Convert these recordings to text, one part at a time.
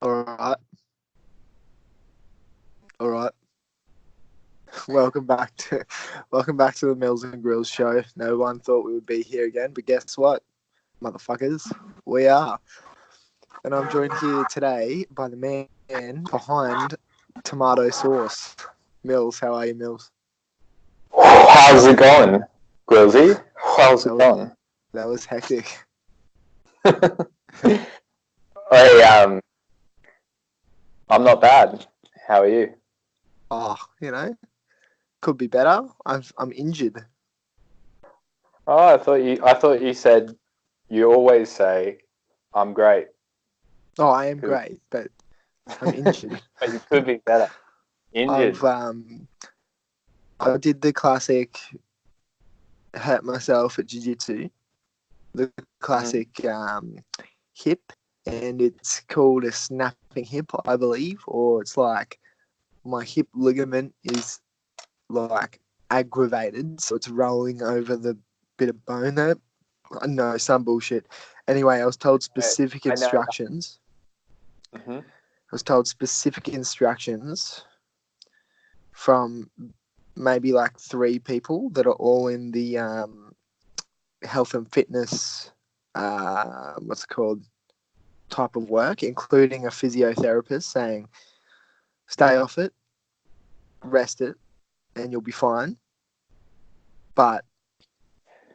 All right, all right. Welcome back to the Milz and Gryllz show. No one thought we would be here again, but guess what, motherfuckers? We are, and I'm joined here today by the man behind tomato sauce. Mills, how are you, Mills? How's it going, Grilsy? How's That it was, going? that was hectic. Hey, I'm not bad. How are you? Oh, could be better. I'm injured. Oh, I thought you said you always say I'm great, Oh, I am 'cause- great, but I'm injured. but you could be better. I've Injured. I did the classic hurt myself at jiu-jitsu, the classic hip, and it's called a snapping hip, I believe, or it's like my hip ligament is like aggravated, so it's rolling over the bit of bone there. I know, some bullshit. Anyway, I was told specific I know. instructions. Mm-hmm. I was told specific instructions from maybe like three people that are all in the health and fitness, what's it called, type of work, including a physiotherapist saying, stay off it, rest it, and you'll be fine. But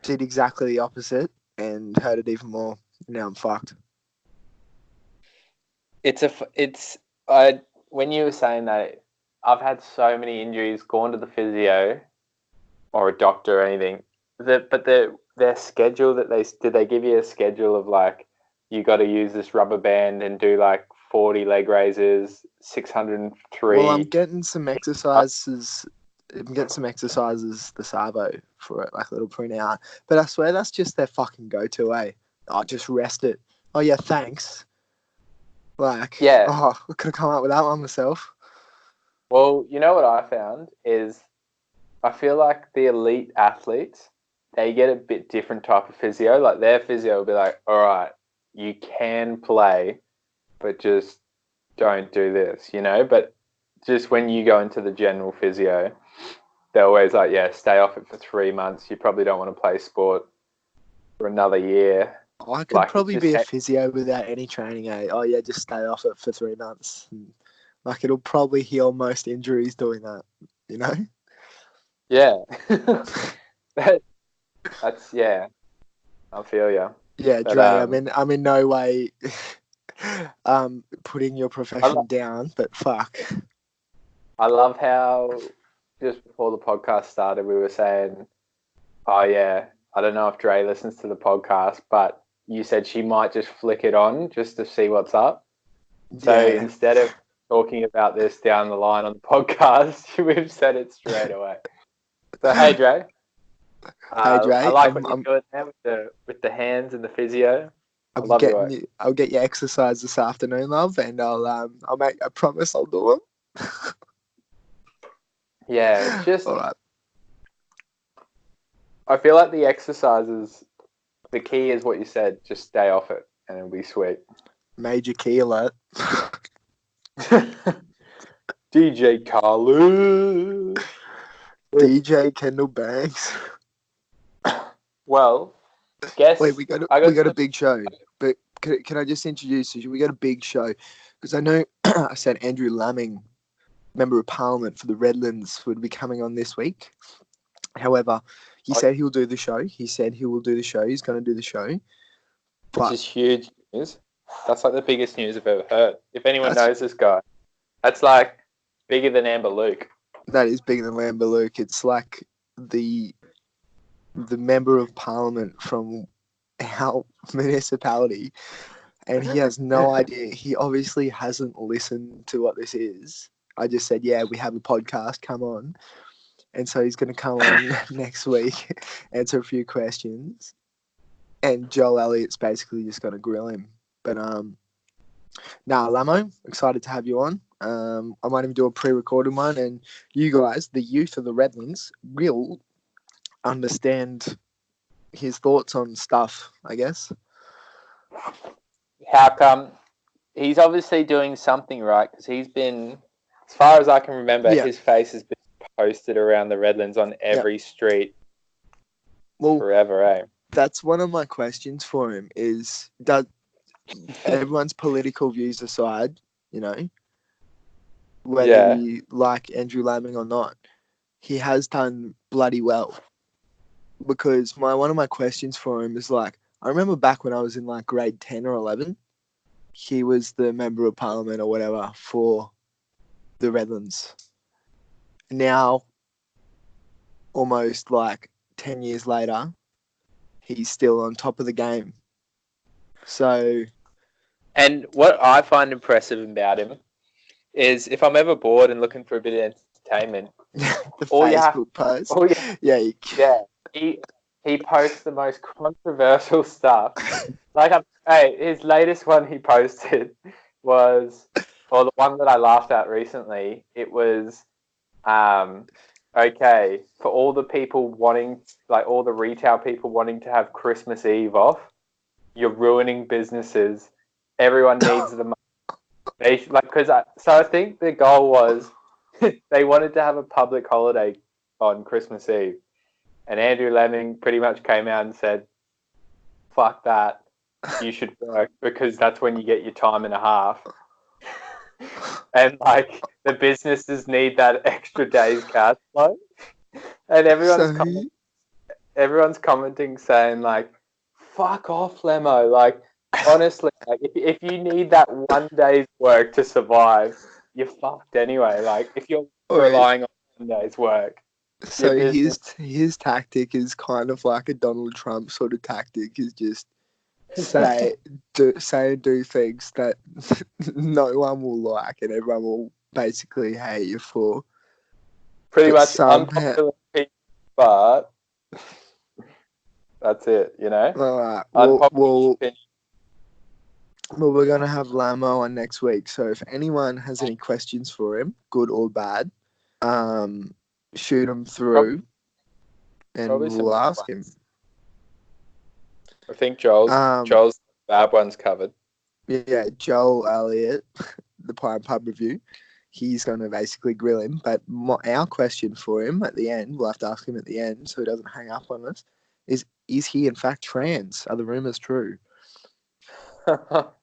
did exactly the opposite and hurt it even more. Now I'm fucked. When you were saying that, I've had so many injuries, gone to the physio or a doctor or anything. Their schedule that did they give you a schedule of like you got to use this rubber band and do like 40 leg raises, Well, I'm 603. getting some exercises. I'm getting some exercises, the Savo, for it, like a little printout. But I swear that's just their fucking go-to, eh? Oh, just rest it. Oh, yeah, thanks. Like, Yeah. oh, I could have come up with that one myself. Well, you know what I found is I feel like the elite athletes, they get a bit different type of physio. Like their physio will be like, all right, you can play, but just don't do this, But just when you go into the general physio, they're always like, yeah, stay off it for 3 months. You probably don't want to play sport for another year. I could Like, probably be a physio without any training, eh? Oh, yeah, just stay off it for 3 months. Like, it'll probably heal most injuries doing that, you know? yeah. That's, yeah, I feel you. Yeah, But Dre, I'm in no way putting your I, profession lo- down, but fuck. I love how just before the podcast started, we were saying, oh, yeah, I don't know if Dre listens to the podcast, but you said she might just flick it on just to see what's up. So Yeah. instead of talking about this down the line on the podcast, we've said it straight away. So hey, Dre, Hey, I Dre, like what you're doing there with the hands and the physio. I love your work. I'll get you exercise this afternoon, love, and I'll make. I promise I'll do them. Yeah, it's just All right. I feel like the exercises. The key is what you said. Just stay off it, and it'll be sweet. Major key alert. DJ Khaled. DJ Kendall Banks. Well, guess Wait, we got a big show, but can I just introduce you? We got a big show because I know I said Andrew Lamming, Member of Parliament for the Redlands, would be coming on this week. However, he said he'll do the show. He said he will do the show. He's going to do the show. Which is huge news. That's like the biggest news I've ever heard. If anyone That's- knows this guy, that's like bigger than Amber Luke. That is bigger than Lambert Luke. It's like the member of parliament from our municipality, and he has no idea. He obviously hasn't listened to what this is. I just said, yeah, we have a podcast. Come on. And so he's going to come on next week, answer a few questions, and Joel Elliott's basically just going to grill him. But Lamo, excited to have you on. I might even do a pre-recorded one, and you guys, the youth of the Redlands, will understand his thoughts on stuff, I guess. How come he's obviously doing something right because he's been, as far as I can remember, Yeah. his face has been posted around the Redlands on every street forever, eh? That's one of my questions for him is, does everyone's political views aside, whether you like Andrew Laming or not, he has done bloody well. Because one of my questions for him is like, I remember back when I was in like grade 10 or 11, he was the member of parliament or whatever for the Redlands. Now, almost like 10 years later, he's still on top of the game. So, and what I find impressive about him is if I'm ever bored and looking for a bit of entertainment, the Facebook post. He posts the most controversial stuff. His latest one he posted was, or the one that I laughed at recently, it was, okay, for all the people wanting, like all the retail people wanting to have Christmas Eve off, you're ruining businesses. Everyone needs the money. So I think the goal was they wanted to have a public holiday on Christmas Eve. And Andrew Laming pretty much came out and said, fuck that. You should work because that's when you get your time and a half. And like the businesses need that extra day's cash flow. And everyone's commenting saying like, fuck off, Lemo. Like, honestly, like if you need that one day's work to survive, you're fucked anyway. Like if you're relying on one day's work. So his tactic is kind of like a Donald Trump sort of tactic, is just do things that no one will like and everyone will basically hate you for. Pretty much unpopular people, but that's it, All right. Well, we're going to have Lamo on next week. So if anyone has any questions for him, good or bad, shoot them through and we'll ask him. I think Joel's bad one's covered. Yeah, Joel Elliott, the Pie and Pub Review, he's going to basically grill him. But our question for him at the end, we'll have to ask him at the end so he doesn't hang up on us, is he in fact trans? Are the rumours true? That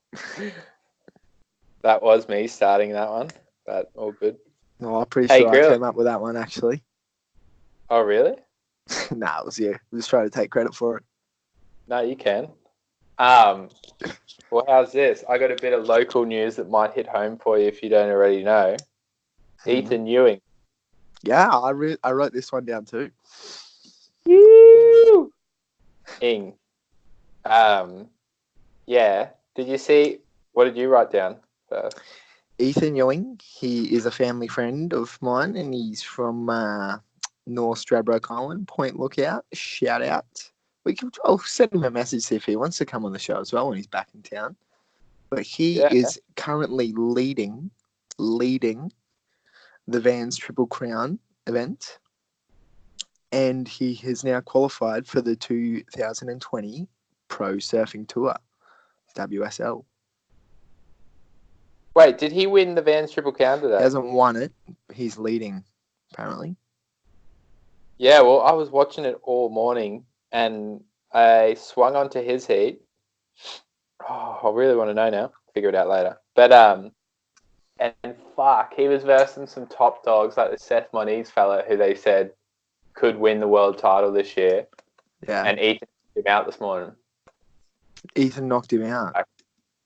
was me starting that one, but all good. No, I'm pretty sure I came up with that one, actually. Oh, really? Nah, it was you. I'm just trying to take credit for it. No, you can. Well, how's this? I got a bit of local news that might hit home for you if you don't already know. Ethan Ewing. Yeah, I wrote this one down too. Woo! Yeah. Did you see? What did you write down first? Ethan Ewing. He is a family friend of mine, and he's from North Stradbroke Island, Point Lookout. Shout out. I'll send him a message, see if he wants to come on the show as well when he's back in town. But he is currently leading the Vans Triple Crown event, and he has now qualified for the 2020 Pro Surfing Tour, WSL. Wait, did he win the Vans Triple Crown today? He hasn't won it. He's leading, apparently. Yeah, well, I was watching it all morning, and I swung onto his heat. Oh, I really want to know now. Figure it out later. But and fuck, he was versing some top dogs like the Seth Moniz fella, who they said could win the world title this year. Yeah. And Ethan knocked him out this morning. Ethan knocked him out.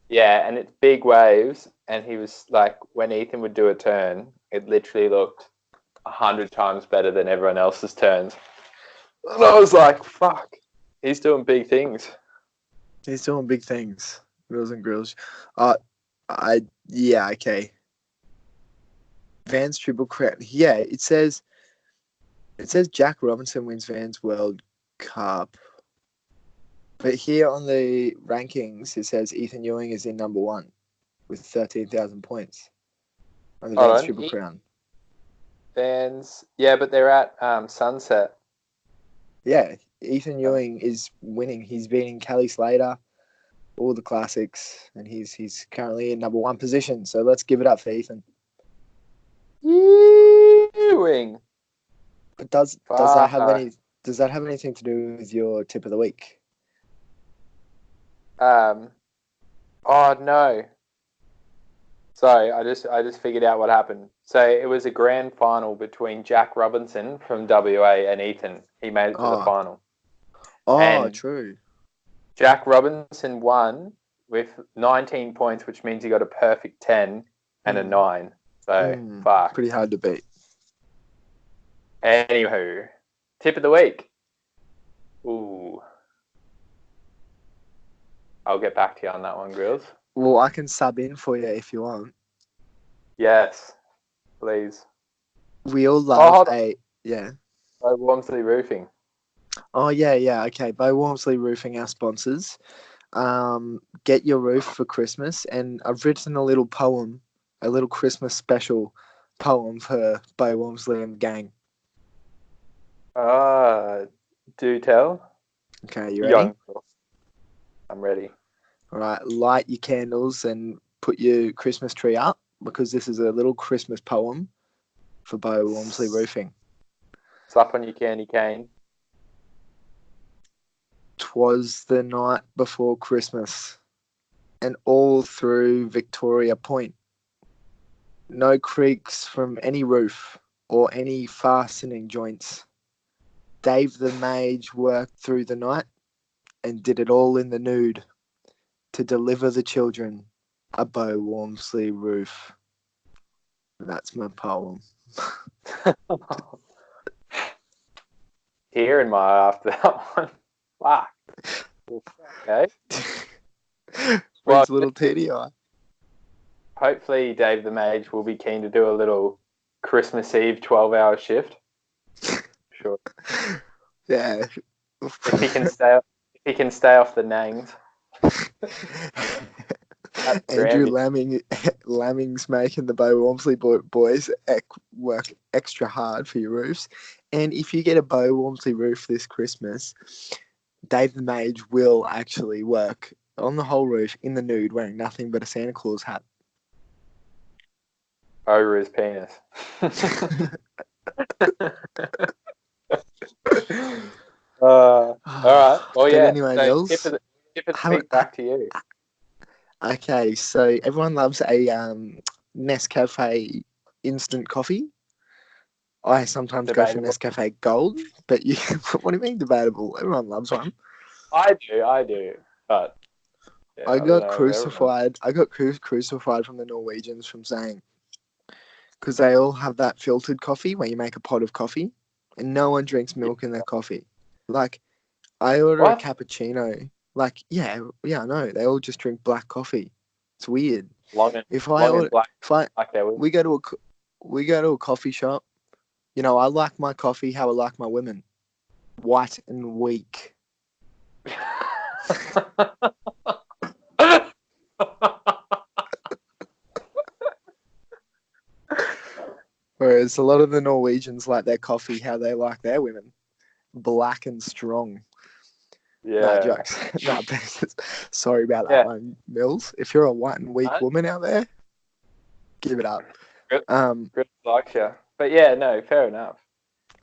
Yeah, and it's big waves, and he was like, when Ethan would do a turn, it literally looked 100 times better than everyone else's turns. And I was like, fuck, he's doing big things. He's doing big things. Milz and Gryllz. Yeah, okay. Vans Triple Crown. Yeah, it says Jack Robinson wins Vans World Cup. But here on the rankings, it says Ethan Ewing is in number 1 with 13,000 points on the Vans Triple Crown. Vans, yeah, but they're at Sunset. Yeah, Ethan Ewing is winning. He's beating Kelly Slater. all the classics, and he's currently in number one position. So let's give it up for Ethan. Ewing. But does that have anything to do with your tip of the week? Oh no. Sorry, I just figured out what happened. So it was a grand final between Jack Robinson from WA and Ethan. He made it to the final. And True. Jack Robinson won with 19 points, which means he got a perfect 10 and a 9. So, fuck. Pretty hard to beat. Anywho, tip of the week. Ooh. I'll get back to you on that one, Gryllz. Well, I can sub in for you if you want. Yes, please. We all love By Walmsley Roofing. Oh, yeah. Okay, by Walmsley Roofing, our sponsors. Get your roof for Christmas, and I've written a little poem, a little Christmas special poem for Bo Walmsley and the gang. Do tell. Okay, you ready? I'm ready. All right, light your candles and put your Christmas tree up, because this is a little Christmas poem for Bo Walmsley Roofing. Slap on your candy cane. 'Twas the night before Christmas, and all through Victoria Point, no creaks from any roof or any fastening joints. Dave the Mage worked through the night and did it all in the nude to deliver the children a Bo Walmsley roof. That's my poem. Tear in my eye after that one. Fuck. Okay. Brings a little TDI. Hopefully Dave the Mage will be keen to do a little Christmas Eve 12-hour shift. Sure. Yeah. If he can stay off the nangs. Andrew Lamming's making the Bo Walmsley boys work extra hard for your roofs. And if you get a Bo Walmsley roof this Christmas, Dave the Mage will actually work on the whole roof in the nude, wearing nothing but a Santa Claus hat. Over his penis. All right. Well, yeah. Anyway, Milz, tip of the week, back to you. Okay, so everyone loves a Nescafe instant coffee. I sometimes Debatable. go for Nescafe Gold, but you, what do you mean debatable? Everyone loves one. I do. But yeah, I got crucified. I got crucified from the Norwegians from saying, because they all have that filtered coffee where you make a pot of coffee, and no one drinks milk in their coffee. Like, I order a cappuccino. Like, yeah, I know. They all just drink black coffee. It's weird. We go to a coffee shop. You know, I like my coffee how I like my women, white and weak. Whereas a lot of the Norwegians like their coffee how they like their women, black and strong. Yeah. No, jokes. No, sorry about that one, Mills. If you're a white and weak woman out there, give it up. Good likes you. But yeah, no, fair enough.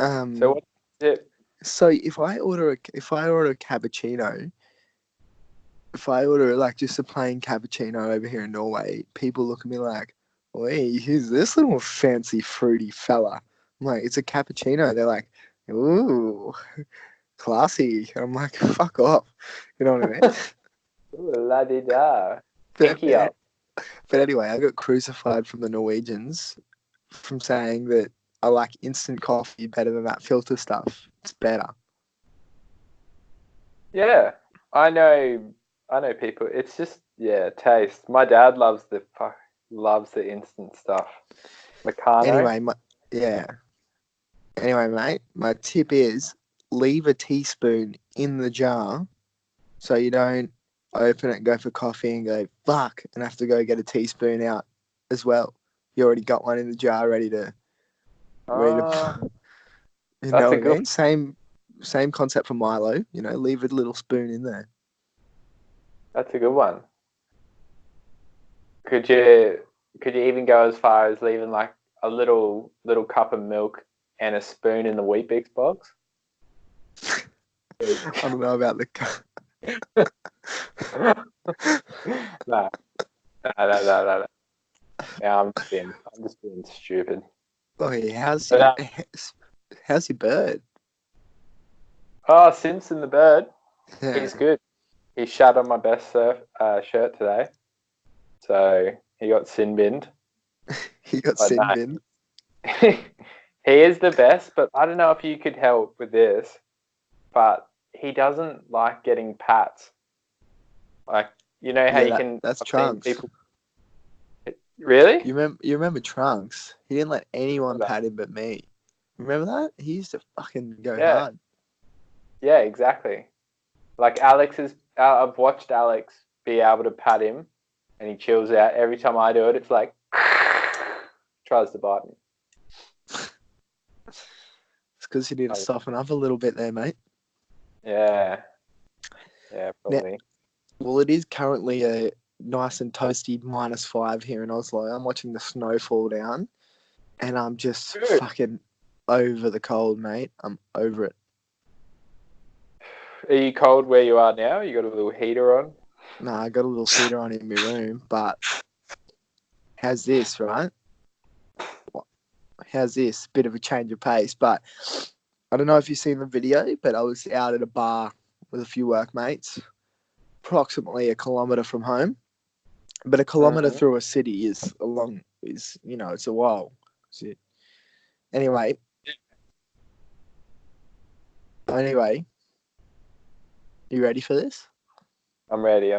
So what's the tip? So if I order a cappuccino, if I order like just a plain cappuccino over here in Norway, people look at me like, "Wait, who's this little fancy fruity fella?" I'm like, "It's a cappuccino." They're like, "Ooh, classy." I'm like, "Fuck off," you know what I mean? Ooh, la-di-da. But anyway, I got crucified from the Norwegians from saying that I like instant coffee better than that filter stuff. It's better. Yeah, I know people. It's just taste. My dad loves the instant stuff. Meccano. Anyway, mate, my tip is leave a teaspoon in the jar so you don't open it and go for coffee and go, fuck, and have to go get a teaspoon out as well. You already got one in the jar ready to you know what I mean? Same concept for Milo, you know, leave a little spoon in there. That's a good one. Could you even go as far as leaving like a little cup of milk and a spoon in the Weet-Bix box? I don't know about the. No. No. Yeah, I'm just being stupid. Oh, yeah, But, how's your bird? Simpson the bird, Yeah. he's good. He shat on my best shirt today, so he got sin binned. He got But sin no, bin. he is the best. But I don't know if you could help with this, but he doesn't like getting pats. Like, you know how Yeah, you can. that's I've seen Trunks. people. Really? You remember Trunks? He didn't let anyone Remember that? pat him but me. Remember that? He used to fucking go Yeah. hard. Yeah, exactly. Like I've watched Alex be able to pat him, and he chills out. Every time I do it, it's like tries to bite me. It's because you need to soften up a little bit there, mate. Yeah, probably. Now, well, it is currently a nice and toasty -5 here in Oslo. I'm watching the snow fall down, and I'm just fucking over the cold, mate. I'm over it. Are you cold where you are now? You got a little heater on? Nah, I got a little heater on in my room, but how's this, right? How's this? Bit of a change of pace, but I don't know if you've seen the video, but I was out at a bar with a few workmates, approximately a kilometre from home. But a kilometre through a city is it's a while. Anyway, you ready for this? I'm ready.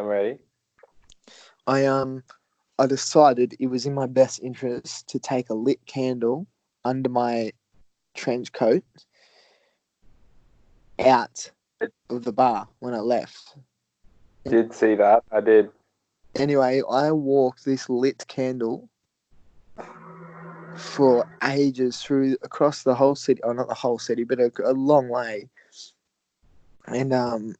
I decided it was in my best interest to take a lit candle under my trench coat out of the bar when I left. Did see that. I did. Anyway, I walked this lit candle for ages across the whole city. Oh, not the whole city, but a long way. And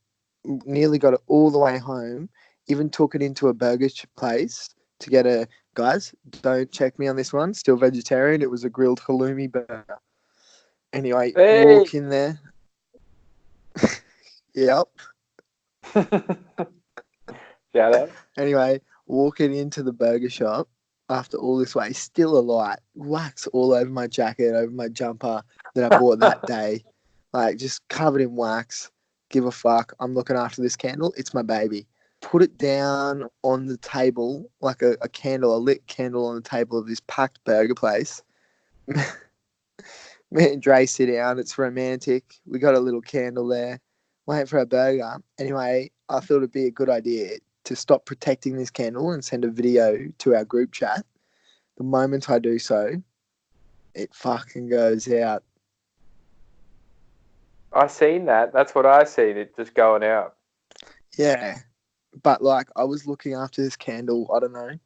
nearly got it all the way home. Even took it into a burger place to get a... Guys, don't check me on this one. Still vegetarian. It was a grilled halloumi burger. Anyway, walk in there. Yep. Shout out. Anyway, walking into the burger shop after all this way, still a light, wax all over my jacket, over my jumper that I bought that day. Like, just covered in wax. Give a fuck. I'm looking after this candle. It's my baby. Put it down on the table, like a candle, a lit candle on the table of this packed burger place. Me and Dre sit down. It's romantic. We got a little candle there. Waiting for our burger. Anyway, I thought it'd be a good idea to stop protecting this candle and send a video to our group chat. The moment I do so, it fucking goes out. I seen that. That's what I seen. It just going out. Yeah. But like, I was looking after this candle, I don't know,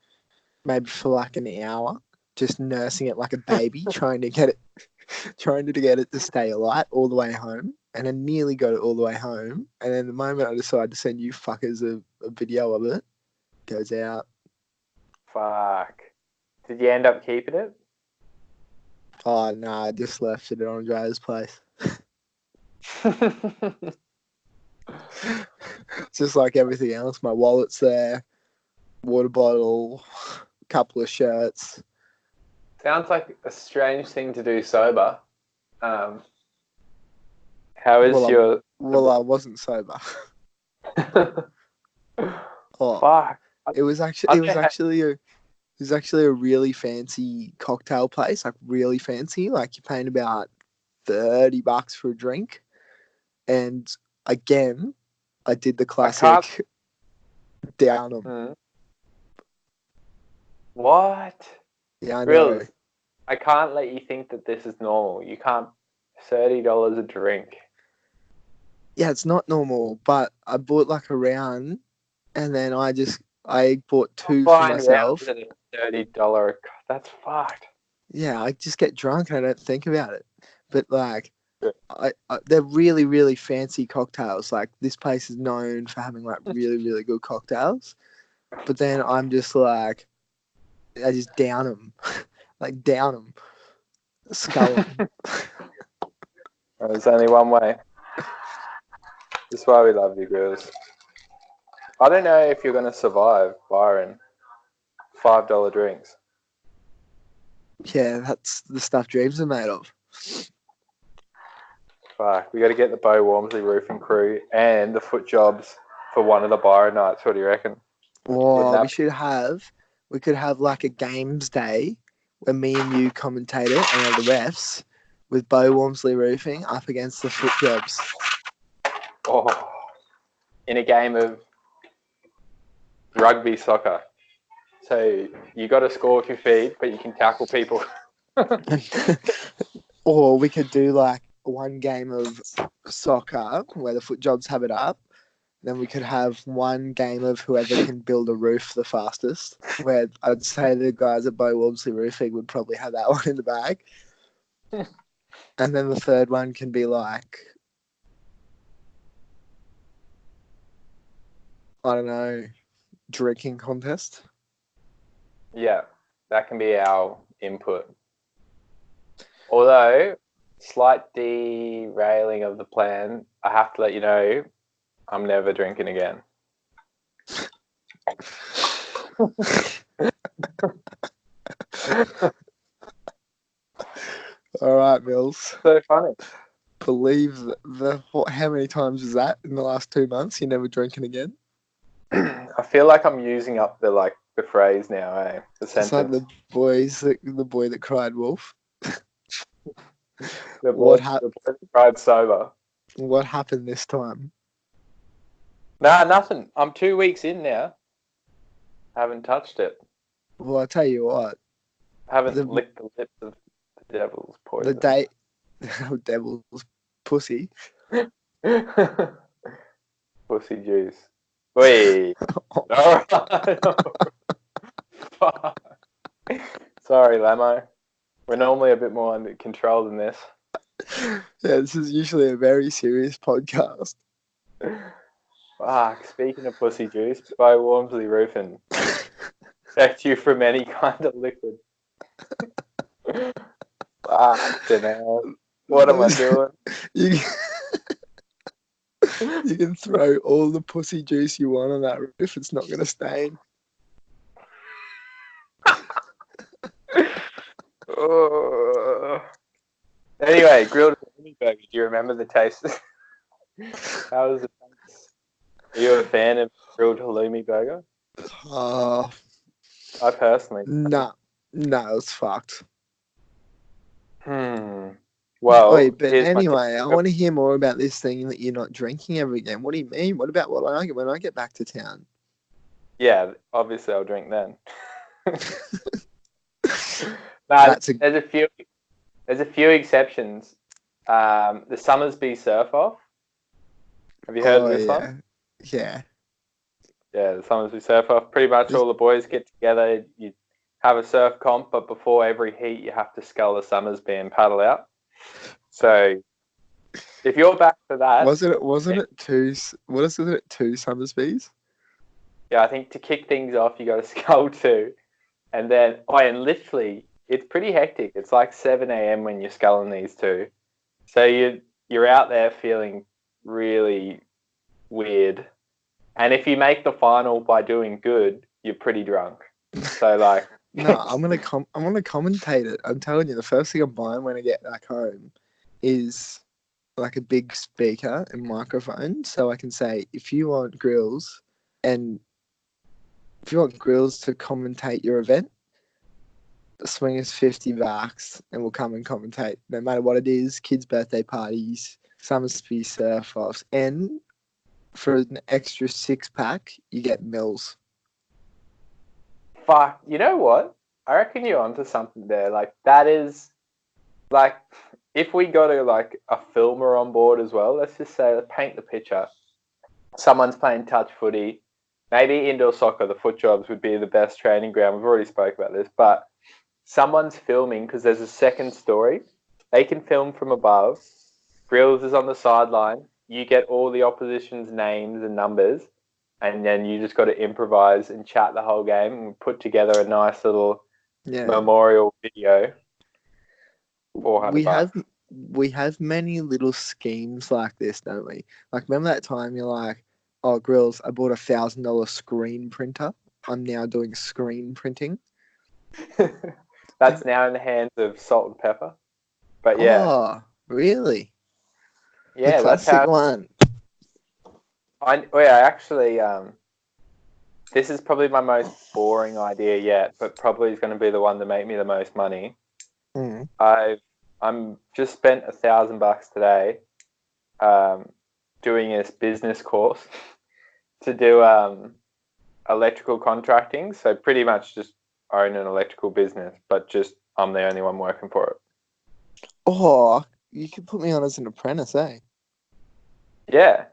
maybe for like an hour, just nursing it like a baby, trying to get it to stay alight all the way home. And I nearly got it all the way home. And then the moment I decided to send you fuckers a video of it, goes out. Fuck. Did you end up keeping it? Oh, no, I just left it at Andrea's place. Just like everything else, my wallet's there, water bottle, couple of shirts. Sounds like a strange thing to do sober. How is your... I wasn't sober. Oh, fuck. It was actually a really fancy cocktail place, like really fancy. Like, you're paying about $30 for a drink. And again, I did the classic down them. What? Yeah, I know. Really? I can't let you think that this is normal. You can't... $30 a drink. Yeah, it's not normal, but I bought like a round, and then I bought two for myself. $30. That's fucked. Yeah, I just get drunk and I don't think about it. But like, they're really, really fancy cocktails. Like, this place is known for having like really, really good cocktails. But then I'm just like, I just down them, like down them, skull 'em. There's only one way. That's why we love you, girls. I don't know if you're going to survive, Byron. $5 drinks. Yeah, that's the stuff dreams are made of. Fuck, we got to get the Bo Walmsley roofing crew and the foot jobs for one of the Byron nights. What do you reckon? Well, we could have like a games day where me and you commentate it and are the refs with Bo Walmsley roofing up against the foot jobs. Oh, in a game of rugby soccer. So you got to score with your feet, but you can tackle people. Or we could do like one game of soccer where the foot jobs have it up. Then we could have one game of whoever can build a roof the fastest, where I'd say the guys at Bo Walmsley Roofing would probably have that one in the bag. And then the third one can be like, I don't know, drinking contest. Yeah, that can be our input. Although, slight derailing of the plan, I have to let you know, I'm never drinking again. All right, Mills. So funny. Believe how many times was that in the last 2 months? You're never drinking again? I feel like I'm using up the phrase now, eh? The sentence. It's like the boy that cried wolf. The boy that cried sober. What happened this time? Nah, nothing. I'm 2 weeks in now. Haven't touched it. Well, I tell you what. Haven't licked the lips of the devil's poison. The day, devil's pussy. Pussy juice. Wait. All right. Sorry, Lamo. We're normally a bit more under control than this. Yeah, this is usually a very serious podcast. Fuck, speaking of pussy juice, Bo Walmsley Roofing. Protect you from any kind of liquid. Fucking hell. What am I doing? You can throw all the pussy juice you want on that roof. It's not going to stain. Anyway, grilled halloumi burger. Do you remember the taste? How was it? Are you a fan of grilled halloumi burger? I personally. No, it's fucked. Well, wait, but anyway, I want to hear more about this thing that you're not drinking ever again. What do you mean? What about when I get back to town? Yeah, obviously I'll drink then. There's a few exceptions. The Summersby Surf Off. Have you heard of this one? Yeah. Yeah, the Summersby Surf Off. Pretty much all the boys get together. You have a surf comp, but before every heat, you have to scull the Summersby and paddle out. So, if you're back for that, wasn't it two? What is it? 2 Summersbys? Yeah, I think to kick things off, you got to scull 2, and then and literally, it's pretty hectic. It's like 7 a.m. when you're sculling these 2, so you're out there feeling really weird, and if you make the final by doing good, you're pretty drunk. So like, no, I'm gonna commentate it. I'm telling you, the first thing I'm buying when I get back home is like a big speaker and microphone, so I can say, if you want Gryllz to commentate your event, the swing is $50 and we'll come and commentate no matter what it is. Kids' birthday parties, Summersby surf offs, and for an extra 6-pack you get Milz. Fuck, you know what? I reckon you're onto something there. Like, that is like, if we got a filmer on board as well, let's just say, let's paint the picture. Someone's playing touch footy, maybe indoor soccer, the foot jobs would be the best training ground. We've already spoke about this, but someone's filming because there's a second story. They can film from above, Grills is on the sideline. You get all the opposition's names and numbers, and then you just got to improvise and chat the whole game and put together a nice little memorial video. We $400. have many little schemes like this, don't we? Like, remember that time you're like, "Oh, Grills, I bought $1,000 screen printer. I'm now doing screen printing." That's now in the hands of Salt and Pepper. But yeah. Oh, really? Yeah, the that's classic how. one. Actually, this is probably my most boring idea yet, but probably is going to be the one to make me the most money. Mm. I'm just spent $1,000 today, doing this business course to do electrical contracting. So pretty much just own an electrical business, but just I'm the only one working for it. Oh, you could put me on as an apprentice, eh? Yeah,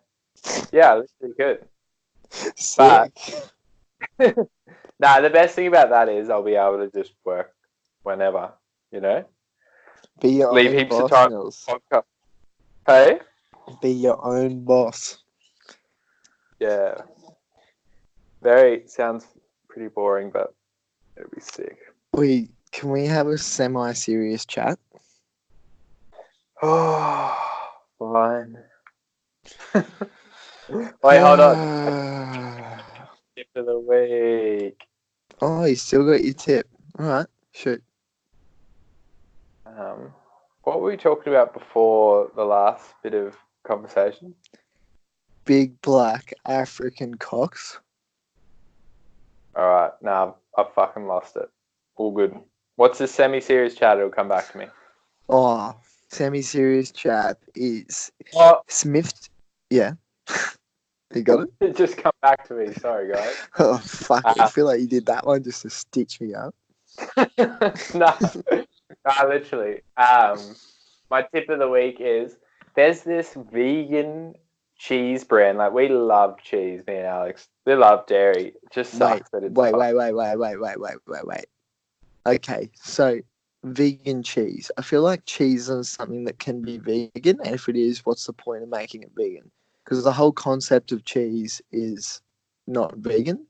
literally good. Sick. Nah, the best thing about that is I'll be able to just work whenever, you know? Be your Leave own heaps boss, of time. Mills. Hey? Be your own boss. Yeah. Sounds pretty boring, but it'll be sick. Can we have a semi-serious chat? Oh, fine. Wait, hold on. Tip of the week. Oh, you still got your tip. All right, shoot. What were we talking about before the last bit of conversation? Big black African cocks. All right, now I've fucking lost it. All good. What's the semi-serious chat? It'll come back to me. Oh, semi-serious chat is Smith. Yeah. You got it? It just come back to me. Sorry, guys. Oh, fuck. I feel like you did that one just to stitch me up. No, literally. My tip of the week is there's this vegan cheese brand. Like, we love cheese, me and Alex. We love dairy. It just sucks that it's... Wait. Okay, so vegan cheese. I feel like cheese is something that can be vegan, and if it is, what's the point of making it vegan? Because the whole concept of cheese is not vegan.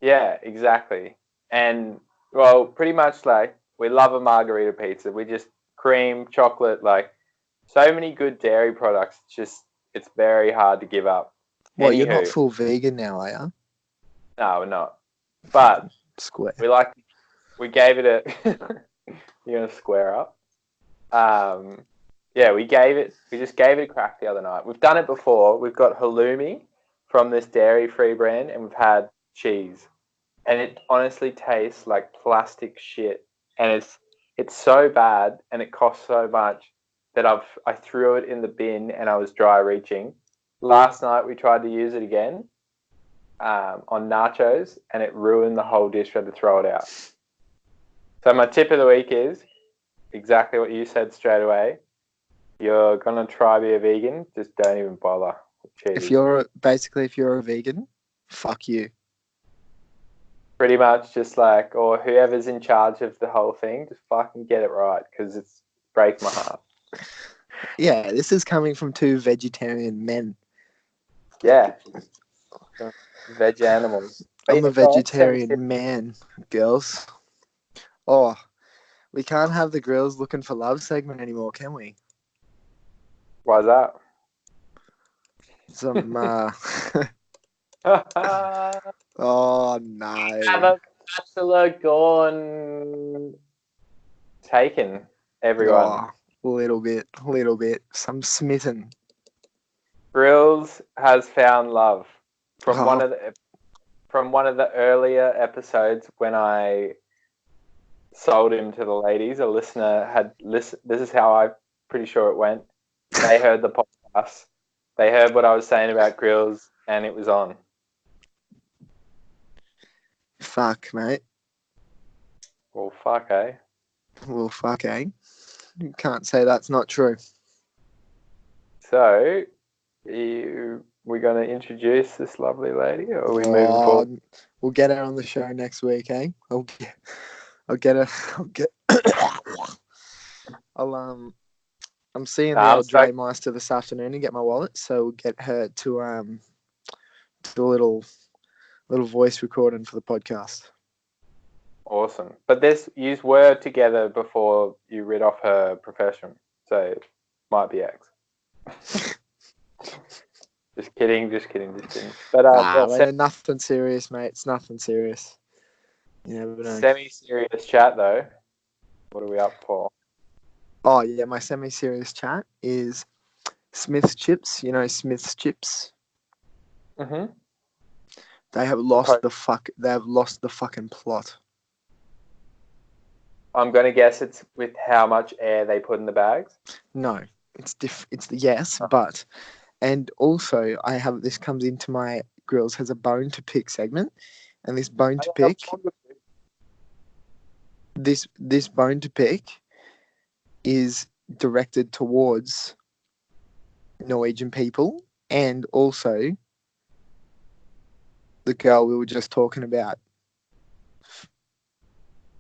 Yeah, exactly. And, well, pretty much like we love a margarita pizza. We just cream, chocolate, like so many good dairy products. It's very hard to give up. What, you're not full vegan now, are you? No, we're not. But square. We gave it a... You're going to square up? Yeah, we just gave it a crack the other night. We've done it before. We've got halloumi from this dairy-free brand, and we've had cheese. And it honestly tastes like plastic shit. And it's so bad, and it costs so much that I threw it in the bin, and I was dry reaching. Last night we tried to use it again on nachos, and it ruined the whole dish. We had to throw it out. So my tip of the week is exactly what you said straight away. You're gonna try be a vegan, just don't even bother with cheese. If you're a vegan, fuck you. Pretty much just like, or whoever's in charge of the whole thing, just fucking get it right, because it's breaks my heart. Yeah, this is coming from two vegetarian men. Yeah. Veg animals. I'm a vegetarian man, girls. Oh, we can't have the Grills looking for love segment anymore, can we? Why's that? Some, oh, no. Bachelor gone taken, everyone. Oh, little bit. Some smitten. Grills has found love from one of the earlier episodes when I sold him to the ladies. A listener had listened. This is how I'm pretty sure it went. They heard the podcast. They heard what I was saying about Grills, and it was on. Fuck, mate. Well, fuck, eh? Well, fuck, eh? You can't say that's not true. So, we're going to introduce this lovely lady, or are we moving forward? We'll get her on the show next week, eh? I'll get her. I'm seeing the Nah, I'm old Dre Meister this afternoon and get my wallet, so we'll get her to do a little voice recording for the podcast. awesome. But you were together before you rid off her profession, so it might be ex. Just kidding. But nothing serious, mate. It's nothing serious. You never know. Semi-serious chat though. What are we up for? Oh yeah, my semi-serious chat is Smith's Chips. You know Smith's Chips. Mm-hmm. They have lost They have lost the fucking plot. I'm gonna guess it's with how much air they put in the bags. No, it's but and also this comes into my Gryllz has a bone to pick segment, and this bone to pick is directed towards Norwegian people and also the girl we were just talking about.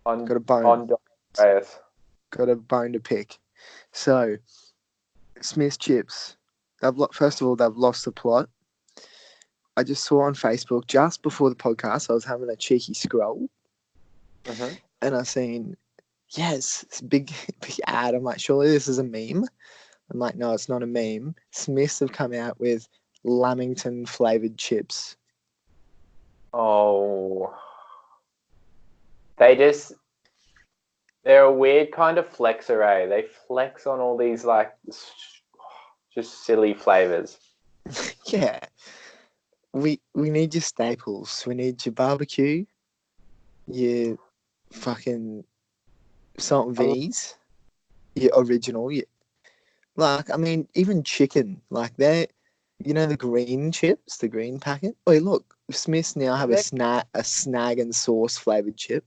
Got a bone to pick. So, Smith's Chips. First of all, they've lost the plot. I just saw on Facebook just before the podcast. I was having a cheeky scroll, and I seen this big ad. I'm like, surely this is a meme. I'm like, no, it's not a meme. Smiths have come out with Lamington flavored chips. Oh, they're a weird kind of flexer, eh? They flex on all these like just silly flavors. Yeah. We need your staples. We need your barbecue, your fucking salt and vineys, your original. Even chicken. Like they're, the green chips, the green packet. Oh, look, Smiths now have a snag and sauce flavored chip.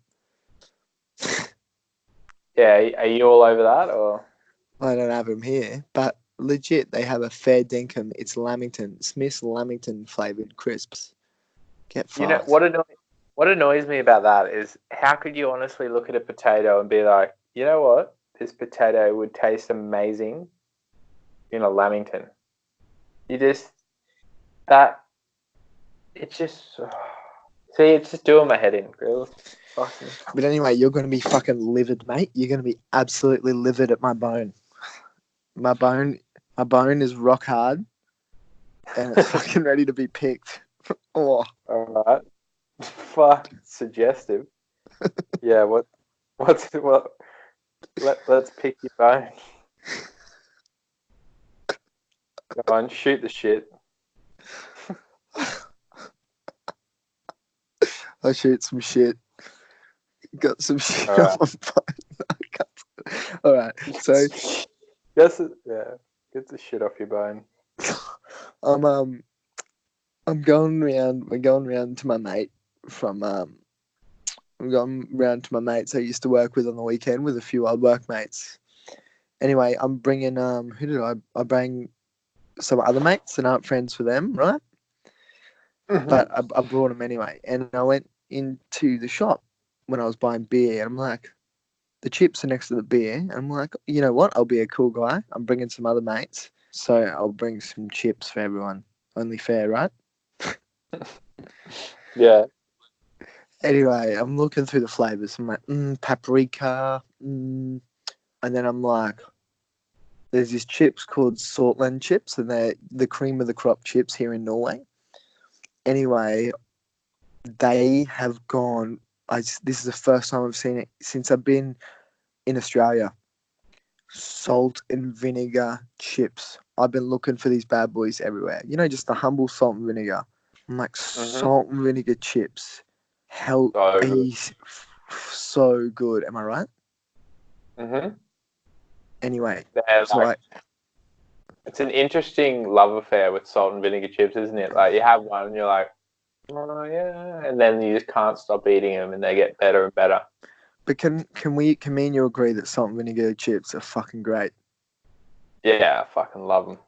Yeah, are you all over that or? I don't have them here, but legit, they have a fair dinkum. It's Lamington, Smith's Lamington flavored crisps. Get fucked. You know what annoys me about that is how could you honestly look at a potato and be like, you know what, this potato would taste amazing in a Lamington. It's just doing my head in, Gryllz. But anyway, you're going to be fucking livid, mate. You're going to be absolutely livid at my bone. My bone is rock hard, and it's fucking ready to be picked. Oh, all right. Fuck, suggestive. Yeah. Let's pick your bone. Go on, shoot the shit. I shoot some shit. Got some shit all right. on my bone. All right, so get the shit off your bone. I'm going round. We're going round to my mate from I'm going round to my mates I used to work with on the weekend with a few old workmates. Anyway, I'm bringing who did I bring some other mates and aren't friends with them, right? Mm-hmm. But I brought them anyway, and I went into the shop when I was buying beer, and I'm like, the chips are next to the beer, and I'm like, you know what? I'll be a cool guy. I'm bringing some other mates, so I'll bring some chips for everyone. Only fair, right? Yeah. Anyway, I'm looking through the flavors. I'm like, paprika, and then I'm like, there's these chips called Saltland chips, and they're the cream of the crop chips here in Norway. Anyway, they have gone. This is the first time I've seen it since I've been in Australia. Salt and vinegar chips. I've been looking for these bad boys everywhere. Just the humble salt and vinegar. I'm like, salt and vinegar chips. Hell, so good. Am I right? Mm-hmm. Anyway, it's an interesting love affair with salt and vinegar chips, isn't it? Like you have one and you're like, oh yeah, and then you just can't stop eating them, and they get better and better. But can me and you agree that salt and vinegar chips are fucking great? Yeah, I fucking love them.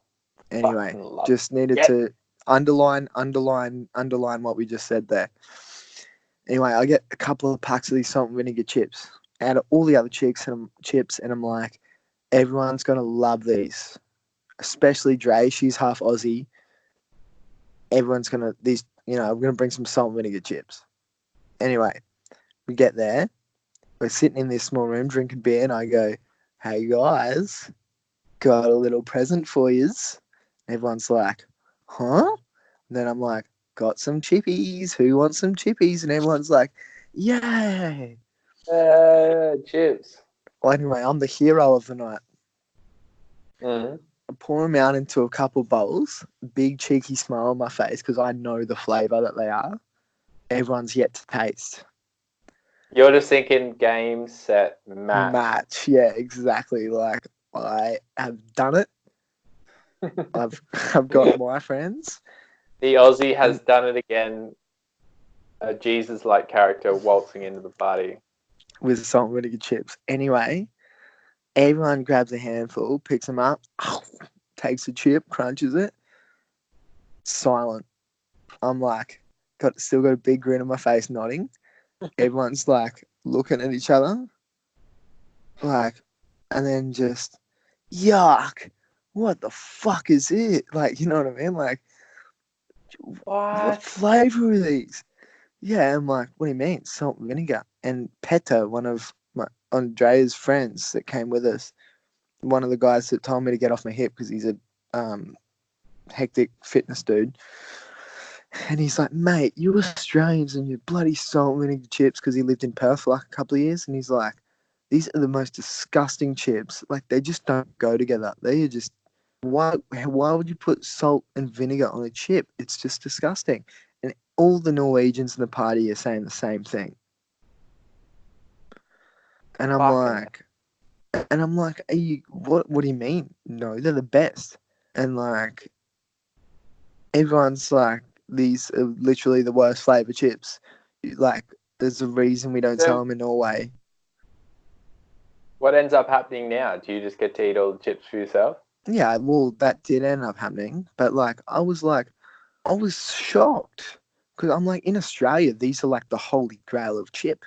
Anyway, just needed to underline what we just said there. Anyway, I get a couple of packs of these salt and vinegar chips out of all the other chips, and I'm like, Everyone's going to love these, especially Dre. She's half Aussie. Everyone's going to, I'm going to bring some salt and vinegar chips. Anyway, we get there. We're sitting in this small room drinking beer, and I go, hey, guys, got a little present for yous. Everyone's like, huh? And then I'm like, got some chippies. Who wants some chippies? And everyone's like, yay. Chips. Well, anyway, I'm the hero of the night. Mm-hmm. I pour them out into a couple bowls. Big cheeky smile on my face because I know the flavour that they are. Everyone's yet to taste. You're just thinking game, set, Match. Yeah, exactly. Like, I have done it. I've got my friends. The Aussie has done it again. A Jesus-like character waltzing into the party. With salt and vinegar chips. Anyway, everyone grabs a handful, picks them up, takes a chip, crunches it. Silent. I'm like, still got a big grin on my face, nodding. Everyone's like looking at each other. Like, and then just, yuck. What the fuck is it? Like, you know what I mean? Like, what flavour are these? Yeah, I'm like, what do you mean? Salt and vinegar. And Petter, one of Andrea's friends that came with us, one of the guys that told me to get off my hip because he's a hectic fitness dude. And he's like, mate, you Australians and your bloody salt and vinegar chips, because he lived in Perth for like a couple of years. And he's like, these are the most disgusting chips. Like, they just don't go together. They are just, why would you put salt and vinegar on a chip? It's just disgusting. And all the Norwegians in the party are saying the same thing. And I'm like, are you, what do you mean? No, they're the best. And like, everyone's like, these are literally the worst flavour chips. Like, there's a reason we don't sell them in Norway. What ends up happening now? Do you just get to eat all the chips for yourself? Yeah, well, that did end up happening. But like, I was shocked. Because I'm like, in Australia, these are like the holy grail of chip.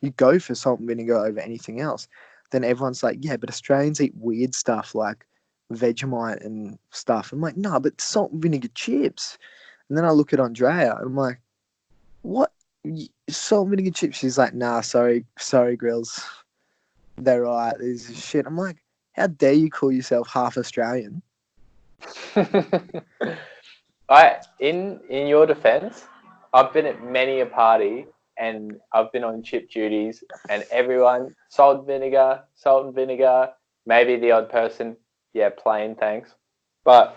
You go for salt and vinegar over anything else. Then everyone's like, yeah, but Australians eat weird stuff like Vegemite and stuff. I'm like, no, but salt and vinegar chips. And then I look at Andrea and I'm like, what? Salt and vinegar chips? She's like, nah, sorry, Gryllz. They're right. This is shit. I'm like, how dare you call yourself half Australian? In your defense, I've been at many a party and I've been on chip duties and everyone, salt and vinegar, maybe the odd person, yeah, plain, thanks. But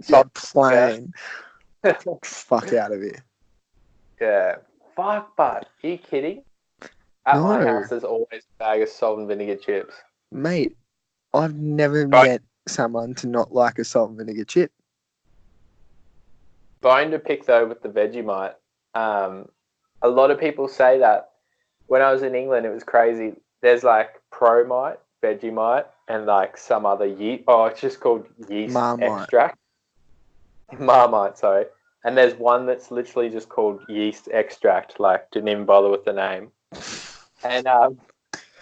yeah, plain. Fuck out of here. Yeah. Fuck, but are you kidding? At my house, there's always a bag of salt and vinegar chips. Mate, I've never met someone to not like a salt and vinegar chip. Bone to pick, though, with the Vegemite. A lot of people say that. When I was in England, it was crazy. There's like Promite, Vegemite, and like some other yeast. Oh, it's just called yeast extract. Marmite, sorry. And there's one that's literally just called yeast extract. Like, didn't even bother with the name. And I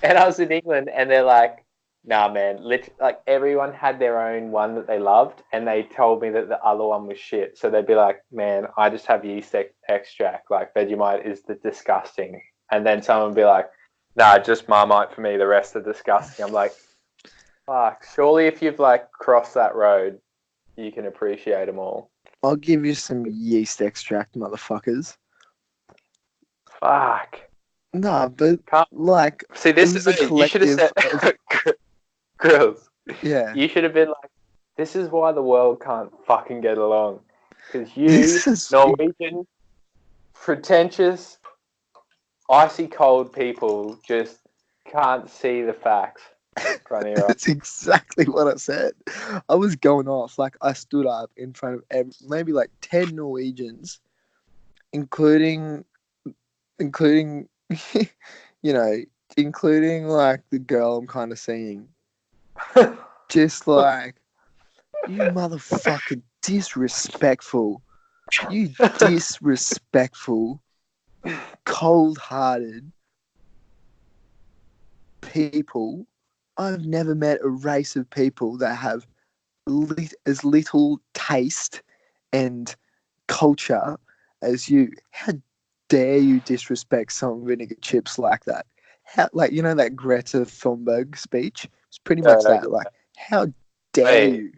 was in England, and they're like, nah, man. Like, everyone had their own one that they loved, and they told me that the other one was shit. So they'd be like, man, I just have yeast extract. Like, Vegemite is the disgusting. And then someone would be like, nah, just Marmite for me. The rest are disgusting. I'm like, fuck. Surely if you've, like, crossed that road, you can appreciate them all. I'll give you some yeast extract, motherfuckers. Fuck. No, but like, see, this is you should have said, Gryllz. Yeah. You should have been like, this is why the world can't fucking get along, because you Norwegian, pretentious, icy cold people just can't see the facts. That's exactly what I said. I was going off. Like, I stood up in front of maybe like 10 Norwegians, including including like the girl I'm kind of seeing. Just like, you motherfucker, disrespectful. You disrespectful, cold-hearted people I've never met a race of people that have as little taste and culture as you. How dare you disrespect some vinegar chips like that? How, like, you know, that Greta Thunberg speech? It's pretty much that. Like, how dare Wait. you?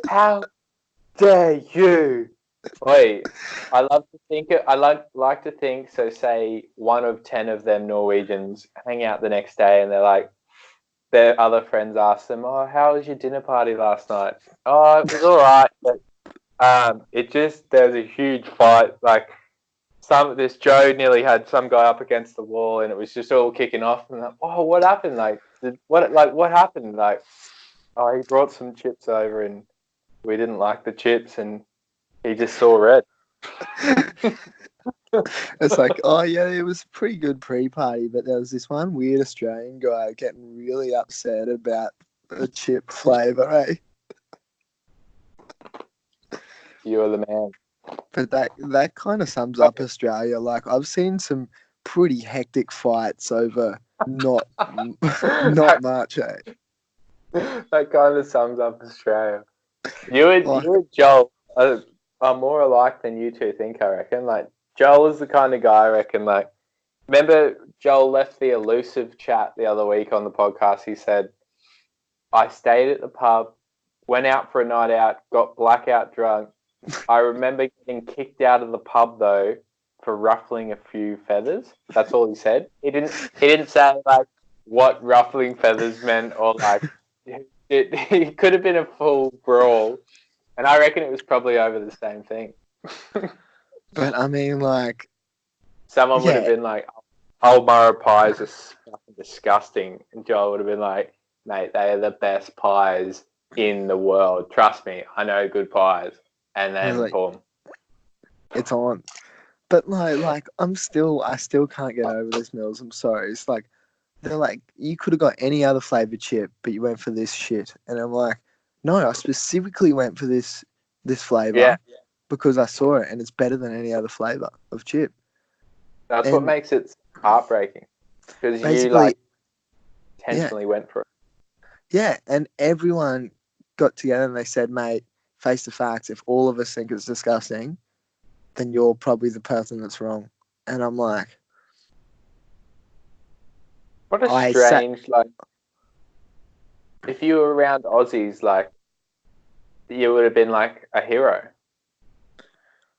How dare you? Wait, I love to think. I like to think. So, say 1 of 10 of them Norwegians hang out the next day, and they're like, their other friends ask them, "Oh, how was your dinner party last night?" "Oh, it was all right, but it just there was a huge fight. Like this Joe nearly had some guy up against the wall, and it was just all kicking off. And like, oh, what happened? What happened? Like, oh, he brought some chips over, and we didn't like the chips, and he just saw red." It's like, oh yeah, it was a pretty good pre-party, but there was this one weird Australian guy getting really upset about the chip flavour, eh? You're the man. But that kind of sums up Australia. Like, I've seen some pretty hectic fights over not much, eh? That kind of sums up Australia. You and Like, Joel are more alike than you two think. I reckon. Like Joel is the kind of guy. I reckon. Like, remember Joel left the elusive chat the other week on the podcast. He said, "I stayed at the pub, went out for a night out, got blackout drunk. I remember getting kicked out of the pub though for ruffling a few feathers." That's all he said. He didn't say like what ruffling feathers meant or like it could have been a full brawl, and I reckon it was probably over the same thing. but I mean, like, Someone would have yeah, been like, "Almara pies are fucking disgusting," and Joel would have been like, "Mate, they are the best pies in the world. Trust me, I know good pies." And then like, boom. it's on. But like, I still can't get over this, Mills. I'm sorry. It's like, they're like, you could have got any other flavored chip, but you went for this shit. And I'm like, no, I specifically went for this flavor Yeah, because I saw it and it's better than any other flavor of chip. that's what And makes it heartbreaking because you basically, like yeah, intentionally went for it. yeah. And everyone got together and they said, mate, face the facts. If all of us think it's disgusting, then you're probably the person that's wrong. And I'm like, What a I sat. strange like. If you were around Aussies, like you would have been like a hero.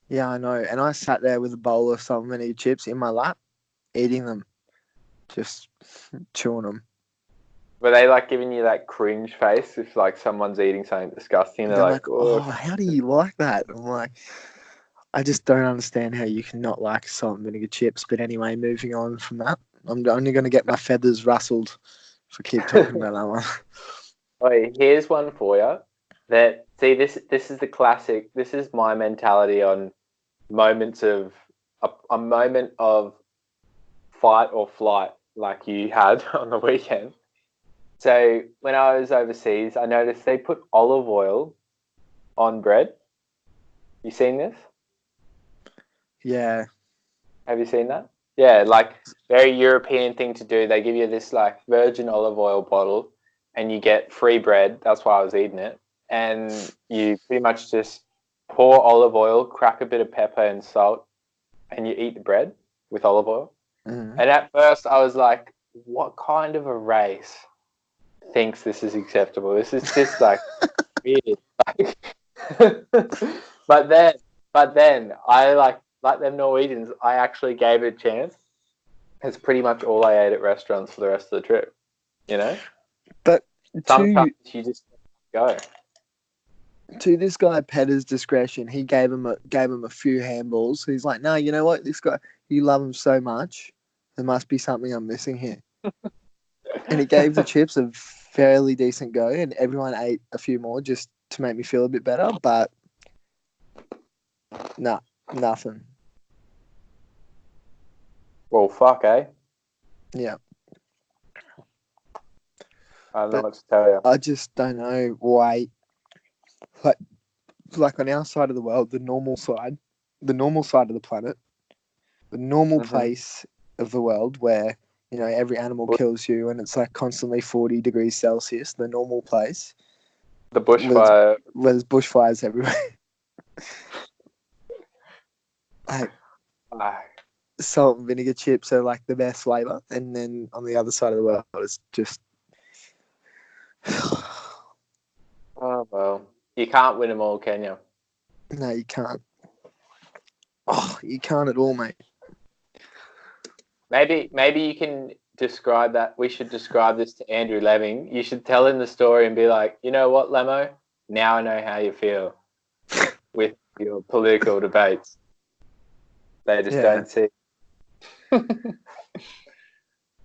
Yeah, I know. And I sat there with a bowl of so many chips in my lap, eating them, just chewing them. Were they like giving you that cringe face if like someone's eating something disgusting? They're They're like, like, "Oh, oh, how do you like that? I'm like, I just don't understand how you can not like salt and vinegar chips. But anyway, moving on from that, I'm only going to get my feathers rustled if I keep talking about that one. wait, here's one for you." That see this is the classic. This is my mentality on moments of a moment of fight or flight like you had on the weekend. So when I was overseas, I noticed they put olive oil on bread. You seen this? Yeah, Have you seen that? Yeah, like very European thing to do. They give you this like virgin olive oil bottle and you get free bread. That's why I was eating it. And you pretty much just pour olive oil, crack a bit of pepper and salt, and you eat the bread with olive oil. mm. And at first I was like, what kind of a race thinks this is acceptable? This is just like weird. but then, I like them Norwegians. I actually gave it a chance. It's pretty much all I ate at restaurants for the rest of the trip. You know, But sometimes you just go. to this guy Petter's discretion, he gave him a few handballs. He's like, no, you know what? This guy, you love him so much. There must be something I'm missing here. And he gave the chips a fairly decent go, and everyone ate a few more just to make me feel a bit better. But nah, nothing. Well, fuck, eh? Yeah, I don't know but what to tell you. I just don't know why. Like, like on our side of the world, the normal side of the planet, the normal place of the world where you know, every animal kills you, and it's like constantly 40 degrees Celsius, the normal place. The bushfire. Where there's bushfires everywhere. Like, salt and vinegar chips are like the best flavour, and then on the other side of the world, it's just. Oh, well. You can't win them all, can you? No, you can't. Oh, you can't at all, mate. Maybe you can describe that. We should describe this to Andrew Lemming. You should tell him the story and be like, you know what, Lemo? Now I know how you feel with your political debates. They just don't sit.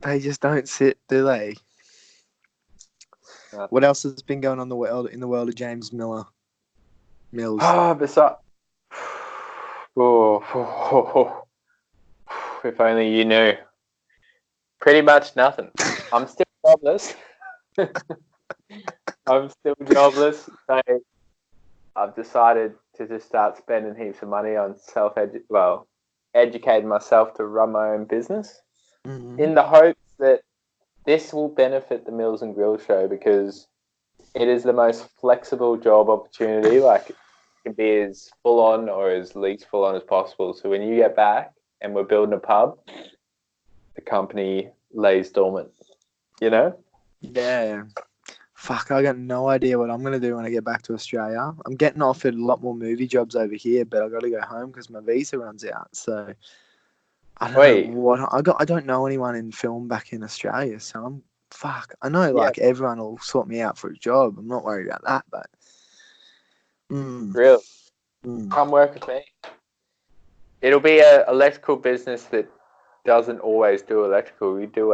They just don't sit, do they? No. What else has been going on in the world of James Mills? Oh, besides, if only you knew. Pretty much nothing. I'm still jobless. So I've decided to just start spending heaps of money on educating myself to run my own business, in the hopes that this will benefit the Milz and Gryllz show, because it is the most flexible job opportunity. Like, it can be as full on or as least full on as possible. So when you get back and we're building a pub, the company lays dormant, you know? Yeah. Fuck, I got no idea what I'm going to do when I get back to Australia. I'm getting offered a lot more movie jobs over here, but I got to go home because my visa runs out. So I don't know what I don't know anyone in film back in Australia. So I know like everyone will sort me out for a job. I'm not worried about that, but Really? Come work with me. It'll be an electrical business that doesn't always do electrical. We do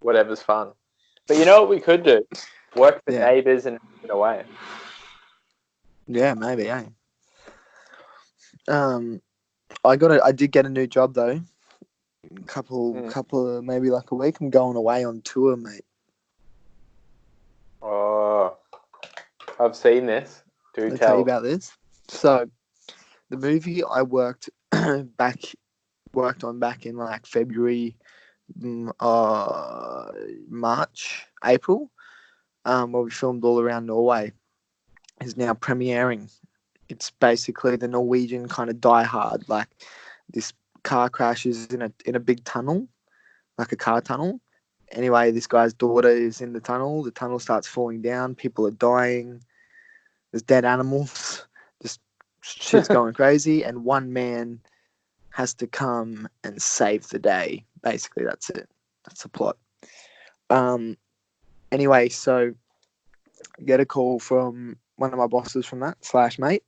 whatever's fun. But you know what we could do? Work for neighbours and get away. Yeah, maybe. I did get a new job though. Couple of maybe like a week. I'm going away on tour, mate. Oh, I've seen this. Do tell you about this. So, the movie I worked on back in like February, March, April, where we filmed all around Norway, is now premiering. It's basically the Norwegian kind of Die Hard. Like, this car crashes in a big tunnel, like a car tunnel. Anyway, this guy's daughter is in the tunnel. The tunnel starts falling down. People are dying. There's dead animals. Just shit's going crazy. And one man has to come and save the day. Basically, that's it. That's the plot. Anyway, so get a call from one of my bosses from that /mate.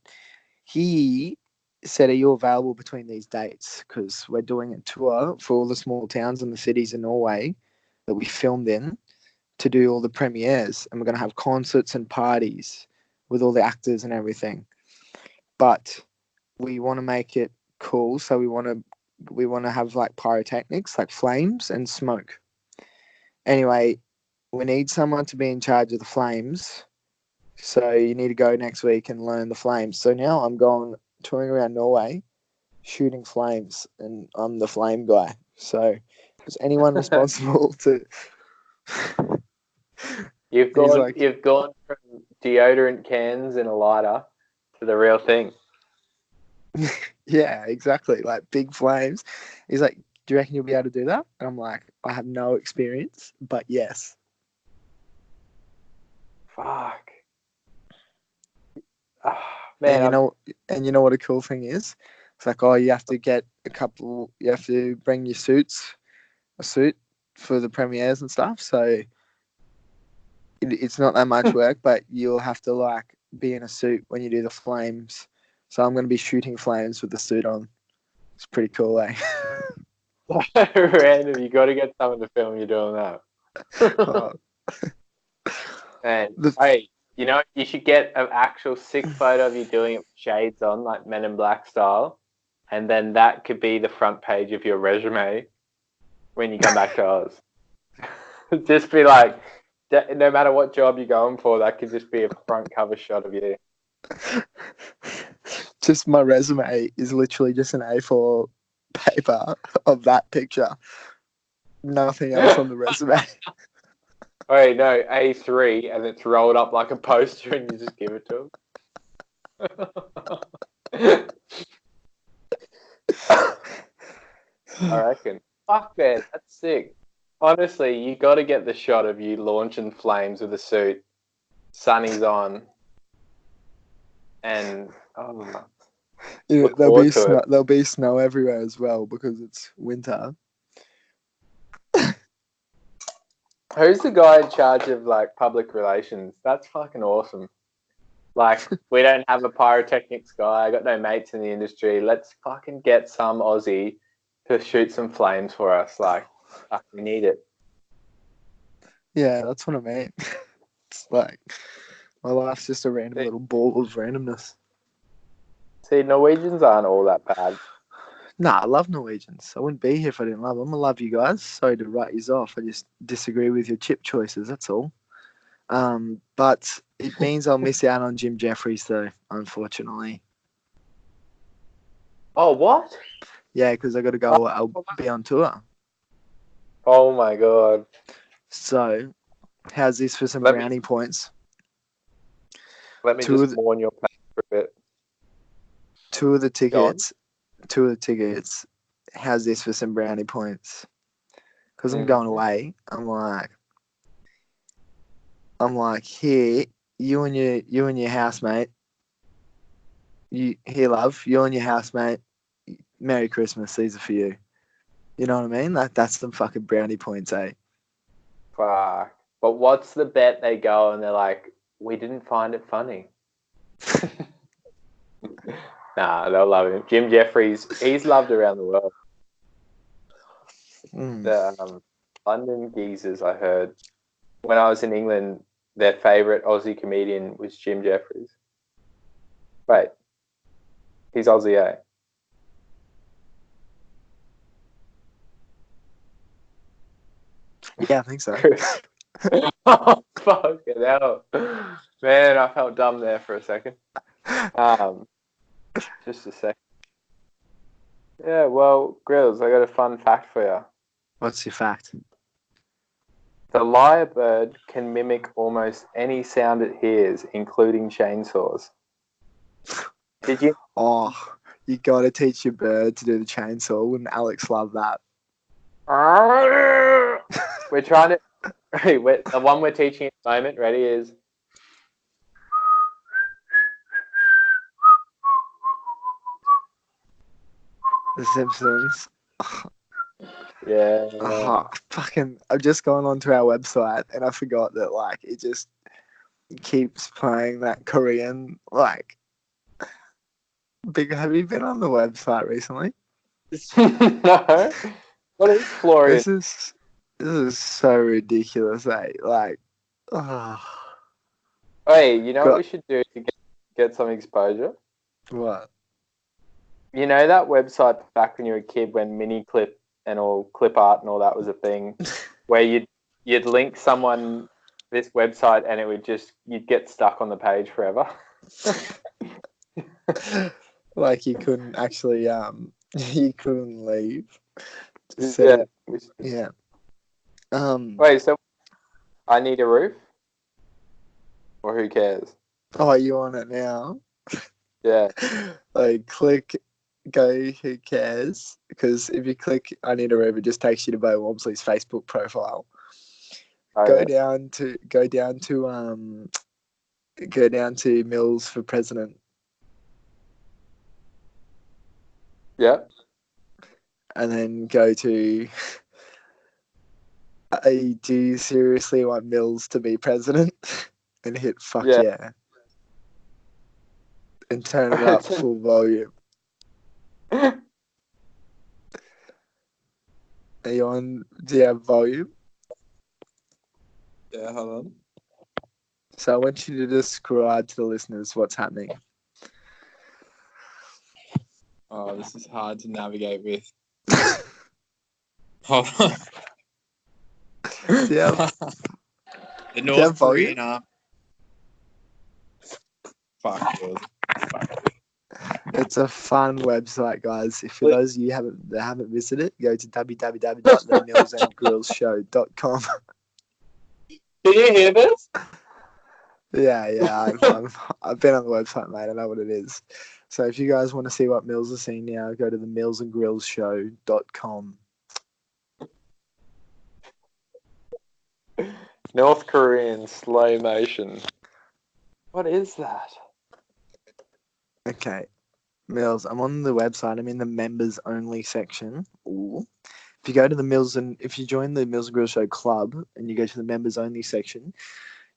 He said, "Are you available between these dates? Because we're doing a tour for all the small towns and the cities in Norway that we filmed in to do all the premieres, and we're going to have concerts and parties with all the actors and everything. But we want to make it cool, so we want to have like pyrotechnics, like flames and smoke. Anyway, we need someone to be in charge of the flames. So you need to go next week and learn the flames." So now I'm touring around Norway, shooting flames, and I'm the flame guy. So is anyone responsible to? You've gone from deodorant cans and a lighter to the real thing. Yeah, exactly. Like big flames. He's like, "Do you reckon you'll be able to do that?" And I'm like, "I have no experience, but yes." Fuck. Oh, man, and you know what a cool thing is? It's like, you have to bring your a suit for the premieres and stuff. So it's not that much work, but you'll have to like be in a suit when you do the flames. So I'm going to be shooting flames with the suit on. It's pretty cool, eh? Random. You got to get someone to film you doing that. And hey, you know, you should get an actual sick photo of you doing it with shades on, like Men in Black style, and then that could be the front page of your resume when you come back to Oz. Just be like, no matter what job you're going for, that could just be a front cover shot of you. Just my resume is literally just an A4 paper of that picture. Nothing else on the resume. Wait, no, A3, and it's rolled up like a poster, and you just give it to him. I reckon. Fuck, man, that's sick. Honestly, you got to get the shot of you launching flames with a suit, sunny's on, and Yeah, look forward to it. there'll be snow everywhere as well because it's winter. Who's the guy in charge of like public relations? That's fucking awesome. Like, we don't have a pyrotechnics guy. I got no mates in the industry. Let's fucking get some Aussie to shoot some flames for us. Like, fuck, we need it. Yeah, that's what I mean. It's like my life's just a random little ball of randomness. See, Norwegians aren't all that bad. Nah, I love Norwegians. I wouldn't be here if I didn't love them. I love you guys. Sorry to write you off. I just disagree with your chip choices. That's all. But it means I'll miss out on Jim Jeffries, though, unfortunately. Oh, what? Yeah, because I got to go. I'll be on tour. Oh my god. So, how's this for some brownie points? Let me just mourn your pain for a bit. Two of the tickets. How's this for some brownie points? Because I'm going away. I'm like, here, you and your housemate. Here, love, you and your housemate. Merry Christmas. These are for you. You know what I mean? That's some fucking brownie points, eh? Fuck. But what's the bet they go and they're like, we didn't find it funny. Nah, they'll love him. Jim Jeffries, he's loved around the world. The London geezers, I heard, when I was in England, their favourite Aussie comedian was Jim Jeffries. Wait, he's Aussie, eh? Yeah, I think so. Oh, fucking hell. Man, I felt dumb there for a second. Just a sec. Yeah, well, Gryllz, I got a fun fact for you. What's your fact? The lyrebird can mimic almost any sound it hears, including chainsaws. Did you? Oh, you got to teach your bird to do the chainsaw. Wouldn't Alex love that? We're trying to... the one we're teaching at the moment, ready, is... The Simpsons. Yeah. Fucking, I've just gone onto our website and I forgot that, like, it just keeps playing that Korean, like... Have you been on the website recently? No. What is Florian? This is so ridiculous, eh? Like, oh. Hey, you know what we should do to get some exposure? What? You know that website back when you were a kid when mini clip and all clip art and all that was a thing, where you'd link someone this website and it would you'd get stuck on the page forever. Like you couldn't actually you couldn't leave. So, yeah. Wait, so I need a roof? Or who cares? Oh, you on it now? Yeah. Like go who cares? Because if you click I need a roof, it just takes you to Bo Walmsley's Facebook profile. Go down to Milz for president. Yeah. And then go to do you seriously want Milz to be president? And hit fuck yeah. And turn it up full volume. Are you on? Do you have volume? Yeah, hold on. So I want you to describe to the listeners what's happening. Oh, this is hard to navigate with. Hold on. Yeah. The North Korean Fuck. It's a fun website, guys. If for those of you that haven't visited, go to www.themillsandgrillshow.com. Do you hear this? Yeah. I've been on the website, mate. I know what it is. So if you guys want to see what Mills is seeing now, go to the millsandgrillshow.com. North Korean slow motion. What is that? Okay. Mills, I'm on the website. I'm in the members only section. Ooh. If you go to if you join the Mills and Grill Show club and you go to the members only section,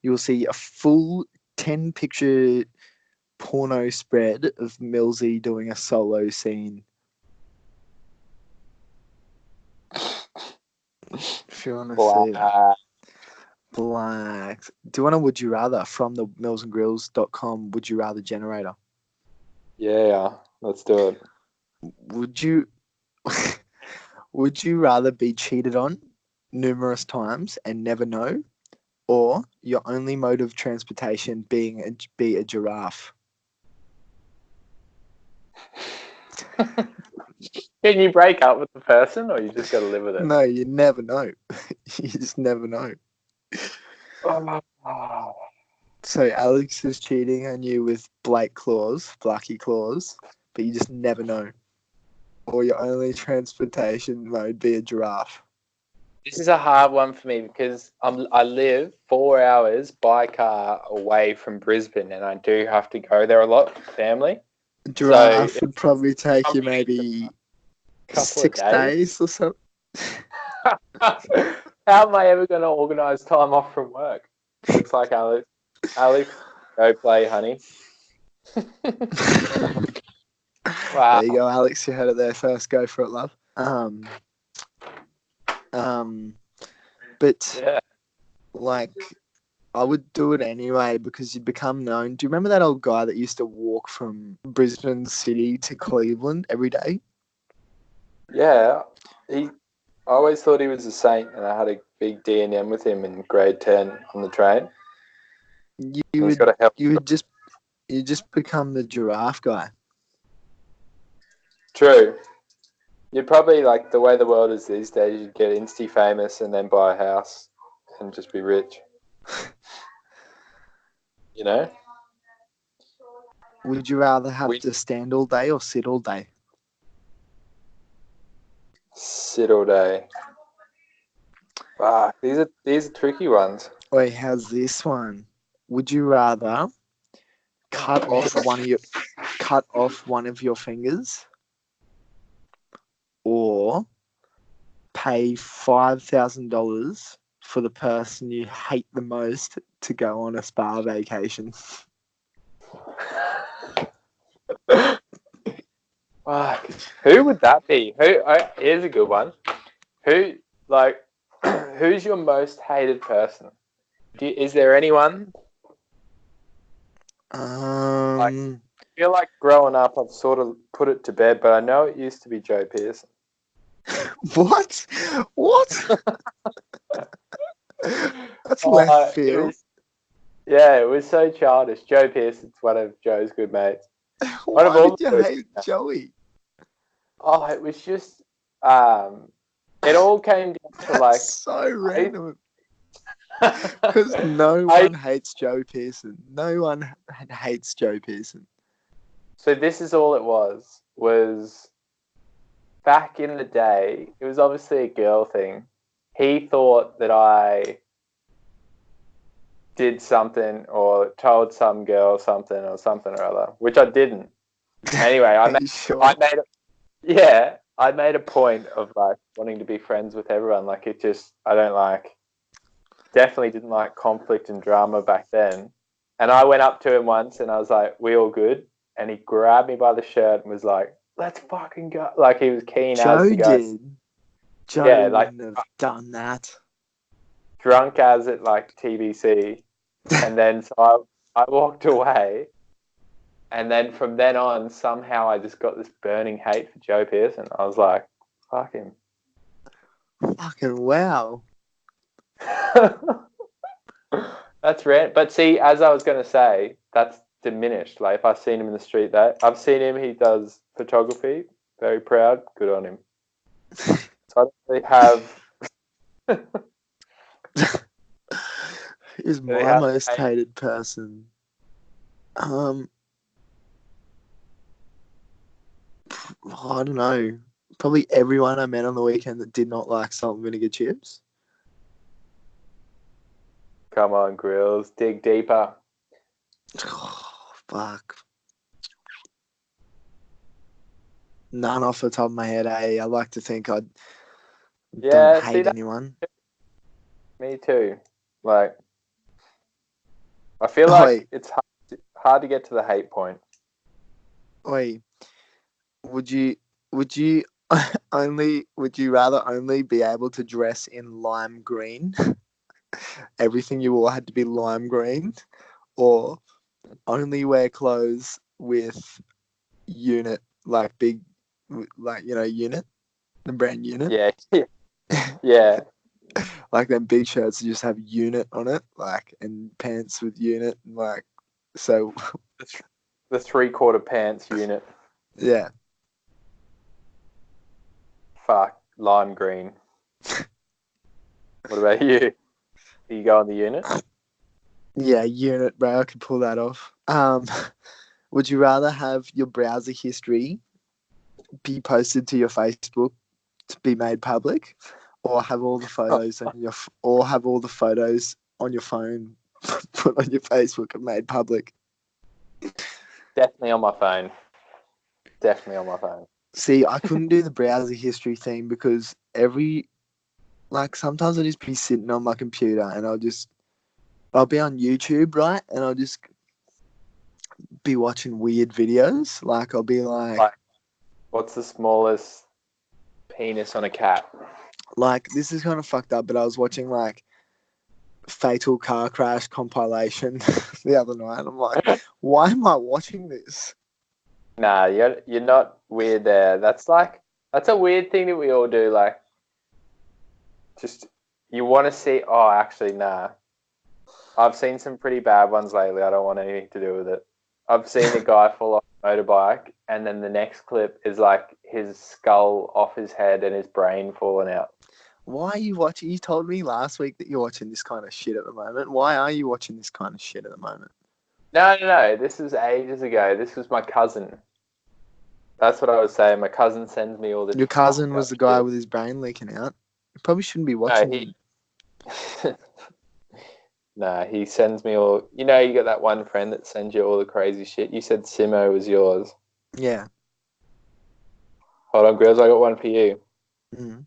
you will see a full 10 picture porno spread of Millsy doing a solo scene. If you want to see it. Black. Do you want a Would You Rather from the millsandgrills.com Would You Rather generator? Yeah, let's do it. Would you rather be cheated on numerous times and never know, or your only mode of transportation be a giraffe? Can you break up with the person, or you just got to live with it? No, you never know. You just never know. So Alex is cheating on you with Blackie claws, but you just never know. Or your only transportation mode be a giraffe. This is a hard one for me because I live 4 hours by car away from Brisbane, and I do have to go there a lot with family. Giraffe would probably take you maybe 6 days or something. How am I ever going to organise time off from work? Looks like Alex. Alex, go play, honey. Wow. There you go, Alex. You heard it there first. Go for it, love. But yeah. Like, I would do it anyway because you'd become known. Do you remember that old guy that used to walk from Brisbane City to Cleveland every day? Yeah, I always thought he was a saint, and I had a big D&M with him in grade 10 on the train. You would just become the giraffe guy. True. You'd probably, like, the way the world is these days, you'd get insty famous and then buy a house and just be rich. You know? Would you rather have to stand all day or sit all day? Sit all day. Fuck, these are tricky ones. Wait, how's this one? Would you rather cut off one of your fingers, or pay $5,000 for the person you hate the most to go on a spa vacation? Who would that be? Here's a good one. Who's your most hated person? Is there anyone? I feel like growing up, I've sort of put it to bed, but I know it used to be Joe Pearson. What? That's left field. It was so childish. Joe Pearson's one of Joe's good mates. Why did you hate Joey? Oh, it was just, it all came down to like... so random. Because no one hates Joe Pearson. No one hates Joe Pearson. So this is all it was back in the day, it was obviously a girl thing. He thought that I did something or told some girl something or other, which I didn't. Anyway, I made a point of like wanting to be friends with everyone. Like definitely didn't like conflict and drama back then. And I went up to him once and I was like, "We all good?" And he grabbed me by the shirt and was like, "Let's fucking go!" Like he was keen as to go. Joe wouldn't have done that. Drunk as it like TBC, and then so I walked away, and then from then on, somehow I just got this burning hate for Joe Pearson. I was like, "Fuck him!" Fucking wow. That's rare. But see, as I was going to say, that's diminished. Like if I seen him in the street, that I've seen him, he does photography. Very proud. Good on him. So I don't really have. Who's Do they my have most hate? hated person? I don't know. Probably everyone I met on the weekend that did not like salt and vinegar chips. Come on, Grills, dig deeper. Oh, fuck. None off the top of my head, eh? I like to think I don't See hate that? anyone. Me too. Like, I feel Oh, like it's hard to get to the hate point. wait. Would you would you rather only be able to dress in lime green? Everything you wore had to be lime green, or only wear clothes with unit, like big, like unit, the brand unit. Yeah, yeah. Like them big shirts that just have unit on it, like, and pants with unit, like, so The 3/4 pants unit. yeah. Fuck, lime green. What about you? Do you go on the unit? Yeah, unit, bro. I could pull that off. Would you rather have your browser history be posted to your Facebook to be made public, or have all the photos on your phone put on your Facebook and made public? Definitely on my phone. Definitely on my phone. See, I couldn't do the browser history thing because sometimes I'll just be sitting on my computer and I'll be on YouTube, right? And I'll just be watching weird videos. Like, I'll be like, What's the smallest penis on a cat? like, this is kind of fucked up, but I was watching like fatal car crash compilation the other night. And I'm like, why am I watching this? Nah, you're not weird there. That's a weird thing that we all do. Like, just you want to see. Oh, actually, nah. I've seen some pretty bad ones lately. I don't want anything to do with it. I've seen a guy fall off a motorbike, and then the next clip is like his skull off his head and his brain falling out. Why are you watching? You told me last week that you're watching this kind of shit at the moment. Why are you watching this kind of shit at the moment? No. This was ages ago. This was my cousin. That's what I was saying. My cousin sends me all this. Your cousin was the guy with his brain leaking out. You probably shouldn't be watching. Nah, he sends me all. You got that one friend that sends you all the crazy shit. You said Simo was yours. Yeah. Hold on, girls. I got one for you. Mm-hmm.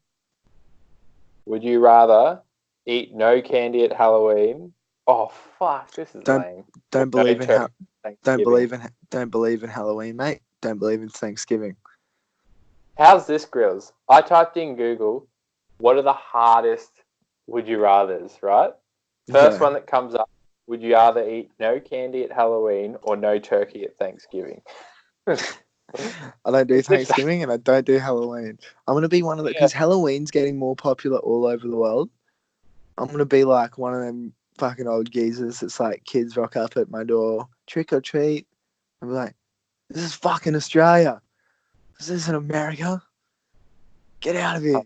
Would you rather eat no candy at Halloween? Oh fuck, this is lame. Don't believe in Thanksgiving. don't believe in Halloween, mate. Don't believe in Thanksgiving. How's this, Grills? I typed in Google, what are the hardest would you rathers, right? First one that comes up, would you rather eat no candy at Halloween or no turkey at Thanksgiving? I don't do Thanksgiving and I don't do Halloween. I'm going to be one of the... Because Halloween's getting more popular all over the world. I'm going to be like one of them fucking old geezers that's like, kids rock up at my door, trick or treat. I'm like, this is fucking Australia. This isn't America. Get out of here.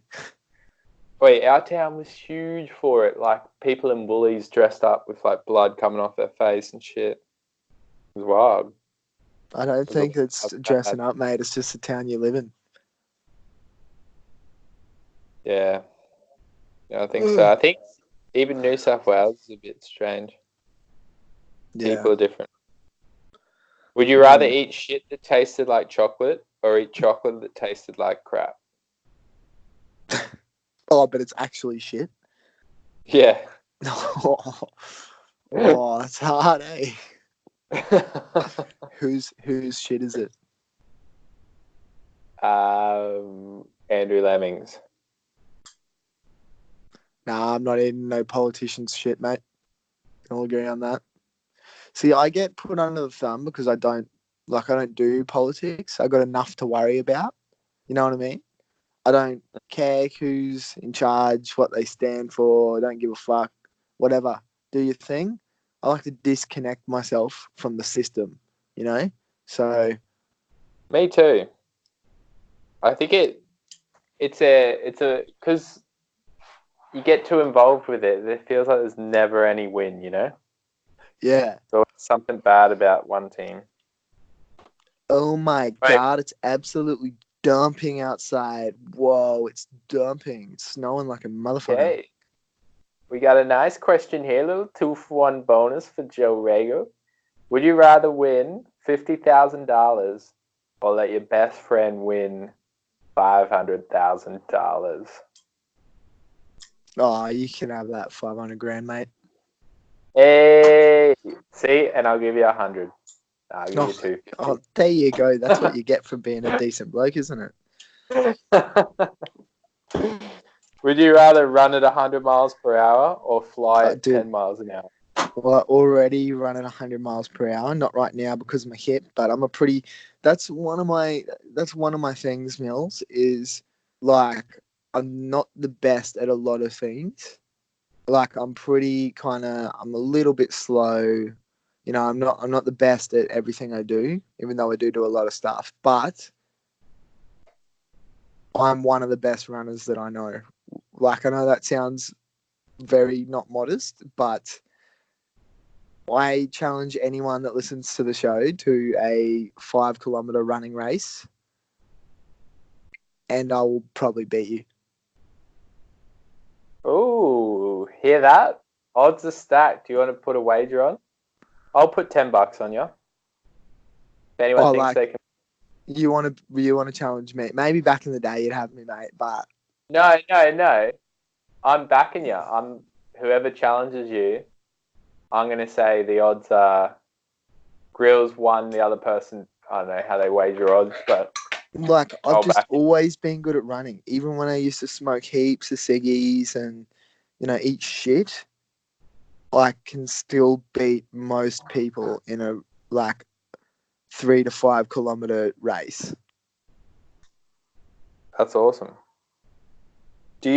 Wait, our town was huge for it. Like, people in Woolies dressed up with, like, blood coming off their face and shit. It was wild. I don't think it's dressing up, mate. It's just the town you live in. Yeah. I think so. I think even New South Wales is a bit strange. Yeah. People are different. Would you rather eat shit that tasted like chocolate or eat chocolate that tasted like crap? Oh, but it's actually shit. Yeah. Oh, that's hard, eh? Whose shit is it? Andrew Lemmings. Nah, I'm not eating no politician's shit, mate. I'll agree on that. See, I get put under the thumb because I don't do politics. I got enough to worry about. You know what I mean? I don't care who's in charge, what they stand for. I don't give a fuck. Whatever. Do your thing. I like to disconnect myself from the system, you know? So Me too. I think it's because you get too involved with it. It feels like there's never any win, you know? yeah. There's always something bad about one team. Oh my Right. God, it's absolutely dumping outside. Whoa, it's dumping. It's snowing like a motherfucker. Okay. We got a nice question here, little 2-for-1 bonus for Joe Rago. Would you rather win $50,000 or let your best friend win $500,000? Oh, you can have that 500 grand, mate. Hey, see, and I'll give you 100. I'll give you 250. Oh, there you go. That's what you get for being a decent bloke, isn't it? Would you rather run at 100 miles per hour or fly at Dude. 10 miles an hour? Well, I already run at 100 miles per hour. Not right now because of my hip, but that's one of my things, Mills, is like I'm not the best at a lot of things. Like I'm a little bit slow. You know, I'm not the best at everything I do, even though I do a lot of stuff. But I'm one of the best runners that I know. Like I know that sounds very not modest, but I challenge anyone that listens to the show to a 5-kilometer running race, and I will probably beat you. Ooh, hear that? Odds are stacked. Do you want to put a wager on? I'll put $10 on you. If anyone thinks they can. You want to challenge me? Maybe back in the day you'd have me, mate. But No. I'm backing you. Whoever challenges you. I'm gonna say the odds are Gryllz won. The other person, I don't know how they wager odds, but like I've just always been good at running. Even when I used to smoke heaps of ciggies and eat shit, I can still beat most people in a 3 to 5 kilometer race. That's awesome. Do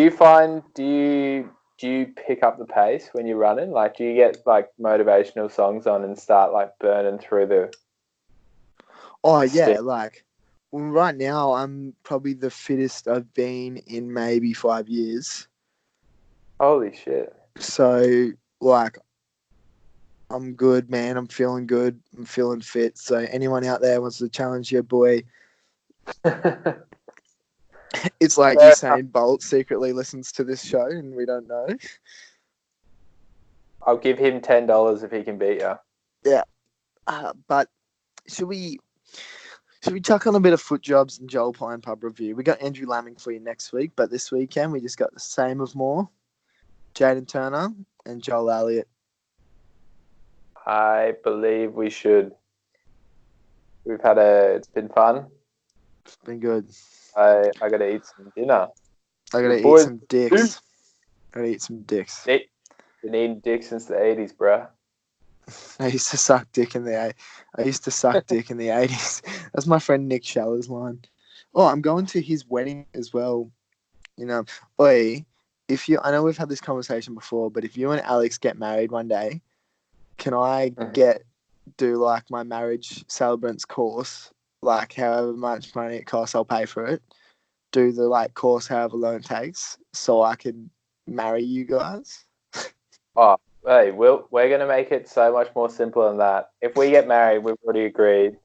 you pick up the pace when you're running? Like, do you get motivational songs on and start burning through the? Oh yeah, right now I'm probably the fittest I've been in maybe 5 years. Holy shit! So I'm good, man. I'm feeling good. I'm feeling fit. So anyone out there wants to challenge your boy, it's like Usain Bolt secretly listens to this show and we don't know. I'll give him $10 if he can beat you. Yeah, but should we chuck on a bit of foot jobs and Joel Pine pub review? We got Andrew Lamming for you next week, but this weekend we just got the same of more, Jaden Turner and Joel Elliott. I believe we should. It's been fun. It's been good. I gotta eat some dinner. I gotta eat some dicks. Been eating dick since the 80s, bruh. I used to suck dick in the 80s. That's my friend Nick Shaller's line. Oh, I'm going to his wedding as well. I know we've had this conversation before, but if you and Alex get married one day, can I do my marriage celebrants course, however much money it costs, I'll pay for it. Do the course however long it takes, so I can marry you guys. Oh, hey, we're going to make it so much more simple than that. If we get married, we've already agreed,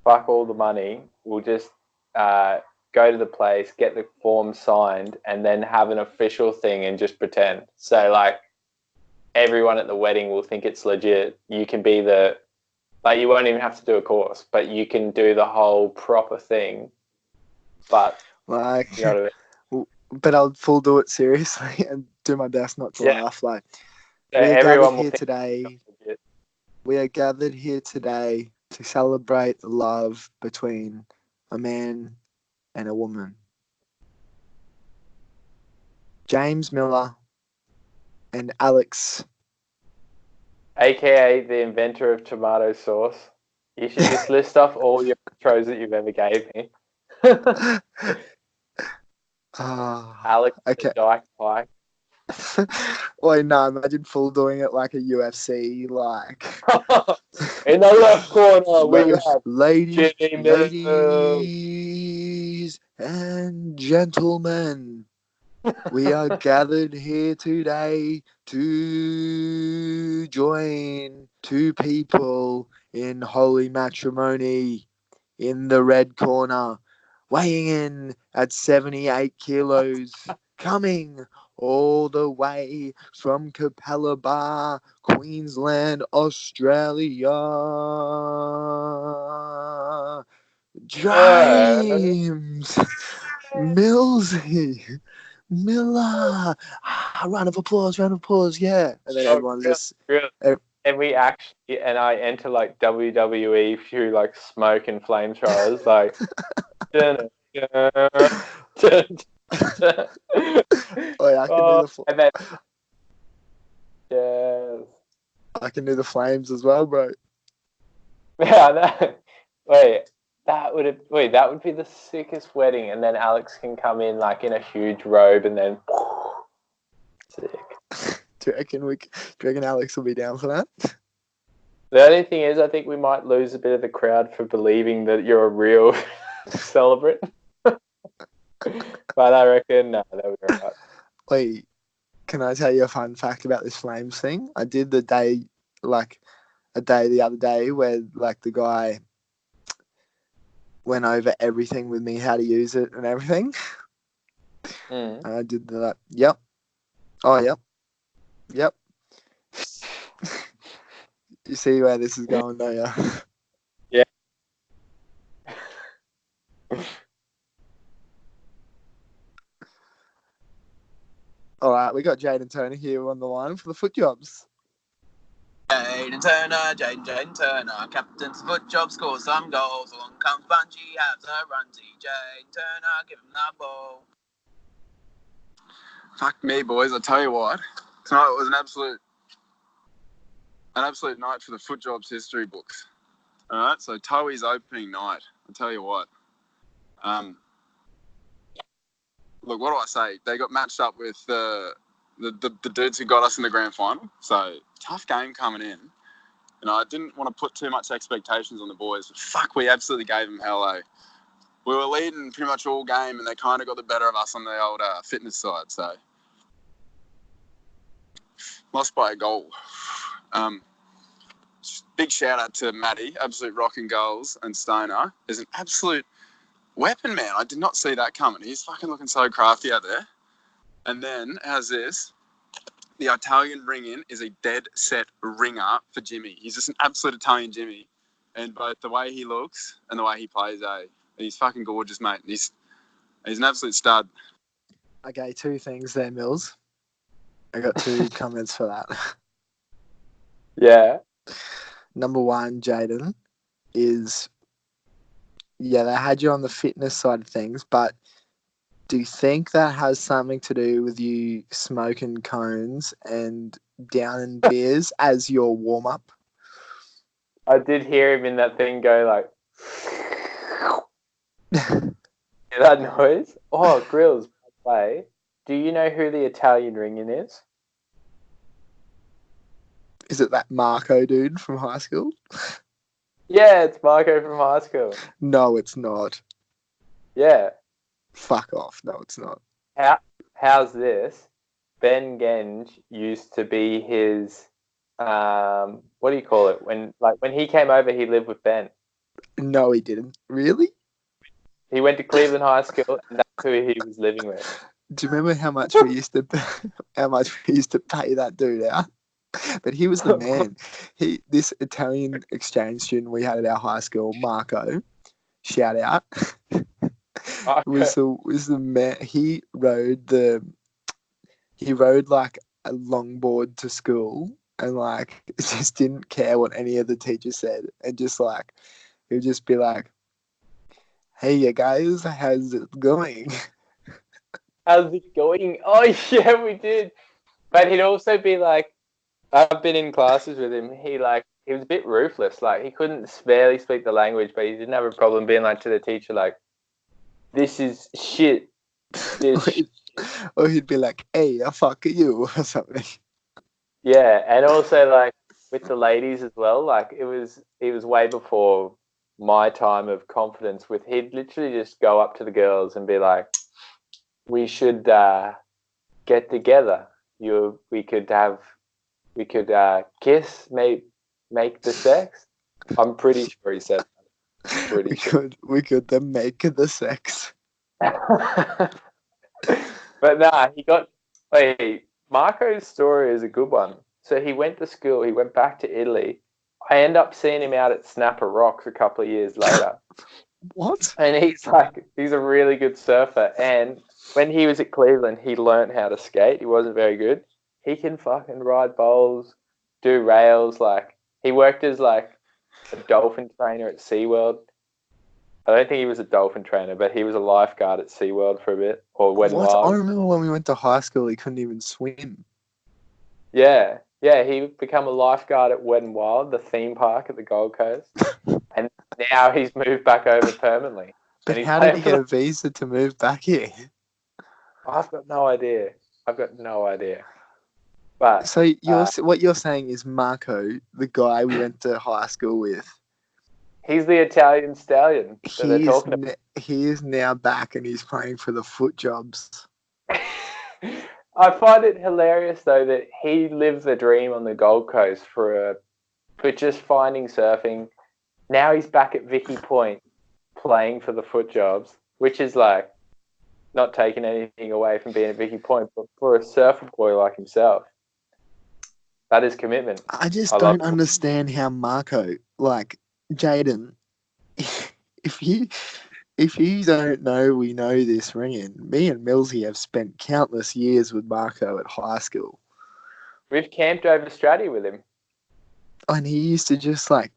fuck all the money. We'll just go to the place, get the form signed, and then have an official thing and just pretend. So, everyone at the wedding will think it's legit. You can be you won't even have to do a course, but you can do the whole proper thing. But, you know what I mean? But I'll full do it seriously and do my best not to laugh. So everyone we are gathered here today to celebrate the love between a man and a woman. James Miller and Alex, aka the inventor of tomato sauce. You should just list off all your intros that you've ever gave me. Alex the Dyke Pike. Wait, no, imagine full doing it like a UFC, like. In the left corner, we have ladies, Jimmy Mills. ladies and gentlemen, we are gathered here today to join two people in holy matrimony. In the red corner, weighing in at 78 kilos, coming all the way from Capella Bar, Queensland, Australia. James Millsy Miller. Round of applause, yeah. And then everyone just. And we actually, and I enter like WWE through like smoke and flamethrowers, like. I can do the. And then, yes. I can do the flames as well, bro. Yeah. That would be the sickest wedding, and then Alex can come in like in a huge robe, and then sick. Do you reckon Alex will be down for that? The only thing is, I think we might lose a bit of the crowd for believing that you're a real celebrant. But I reckon no, that'll be alright. Wait, can I tell you a fun fact about this flames thing? I did the other day where like the guy went over everything with me, how to use it and everything. And I did that. Yep. Oh, yep. Yep. You see where this is going, don't you? Yeah. All right, we got Jaden Turner here on the line for the foot jobs. Jaden Turner, captain's foot job, scores some goals. Along comes Bunchy, has a runsy. Jaden Turner, give him the ball. Fuck me, boys. I tell you what, tonight was an absolute night for the foot jobs history books. All right, so Toey's opening night. I tell you what. Look, what do I say? They got matched up with the dudes who got us in the grand final. So tough game coming in. I didn't want to put too much expectations on the boys, but fuck, we absolutely gave them hell, eh? We were leading pretty much all game, and they kind of got the better of us on the old fitness side. So lost by a goal. Big shout out to Matty, absolute rocking goals, and Stoner is an absolute weapon, man. I did not see that coming. He's fucking looking so crafty out there. And then, how's this? The Italian ring-in is a dead-set ringer for Jimmy. He's just an absolute Italian Jimmy. And both the way he looks and the way he plays, he's fucking gorgeous, mate. He's an absolute stud. Okay, two things there, Mills. I got two comments for that. Yeah. Number one, Jaden, is, yeah, they had you on the fitness side of things, but do you think that has something to do with you smoking cones and downing beers as your warm-up? I did hear him in that thing go like... Hear that noise? Oh, Gryllz, by the way, do you know who the Italian ring-in is? Is it that Marco dude from high school? Yeah, it's Marco from high school. No, it's not. Yeah. Fuck off. No, it's not. How's this? Ben Genge used to be his, what do you call it? When he came over, he lived with Ben. No, he didn't. Really? He went to Cleveland High School, and that's who he was living with. Do you remember how much we used to pay that dude out? But he was the man. This Italian exchange student we had at our high school, Marco, shout out, was the man. He rode like a longboard to school, and like just didn't care what any of the teachers said, and just like he would just be like, "Hey, you guys, how's it going?" How's it going? Oh yeah, we did. But he'd also be like, I've been in classes with him. He was a bit ruthless. Like, he couldn't barely speak the language, but he didn't have a problem being like to the teacher, like, "This is shit. This shit." Or he'd be like, "Hey, I fuck you," or something. Yeah, and also like with the ladies as well. Like it was way before my time of confidence. With he'd literally just go up to the girls and be like, "We should get together. We could kiss, make the sex." I'm pretty sure he said that. Pretty sure. We could then make the sex. But nah, Marco's story is a good one. So he went to school, he went back to Italy. I end up seeing him out at Snapper Rocks a couple of years later. What? And he's a really good surfer. And when he was at Cleveland, he learned how to skate. He wasn't very good. He can fucking ride bowls, do rails. Like he worked as like a dolphin trainer at SeaWorld. I don't think he was a dolphin trainer, but he was a lifeguard at SeaWorld for a bit, or Wet n What? Wild. I remember when we went to high school, he couldn't even swim. Yeah, he became a lifeguard at Wet n Wild, the theme park at the Gold Coast, and now he's moved back over permanently. But how did he get a visa to move back here? I've got no idea. But so what you're saying is Marco, the guy we went to high school with, he's the Italian stallion that they're talking about. He is now back and he's playing for the foot jobs. I find it hilarious though that he lived the dream on the Gold Coast for just finding surfing. Now he's back at Vicky Point playing for the foot jobs, which is like not taking anything away from being at Vicky Point, but for a surfer boy like himself, that is commitment. I don't understand how Marco, like Jaden, if you don't know, we know this ringing. Me and Millsy have spent countless years with Marco at high school. We've camped over Stratty with him. And he used to just like,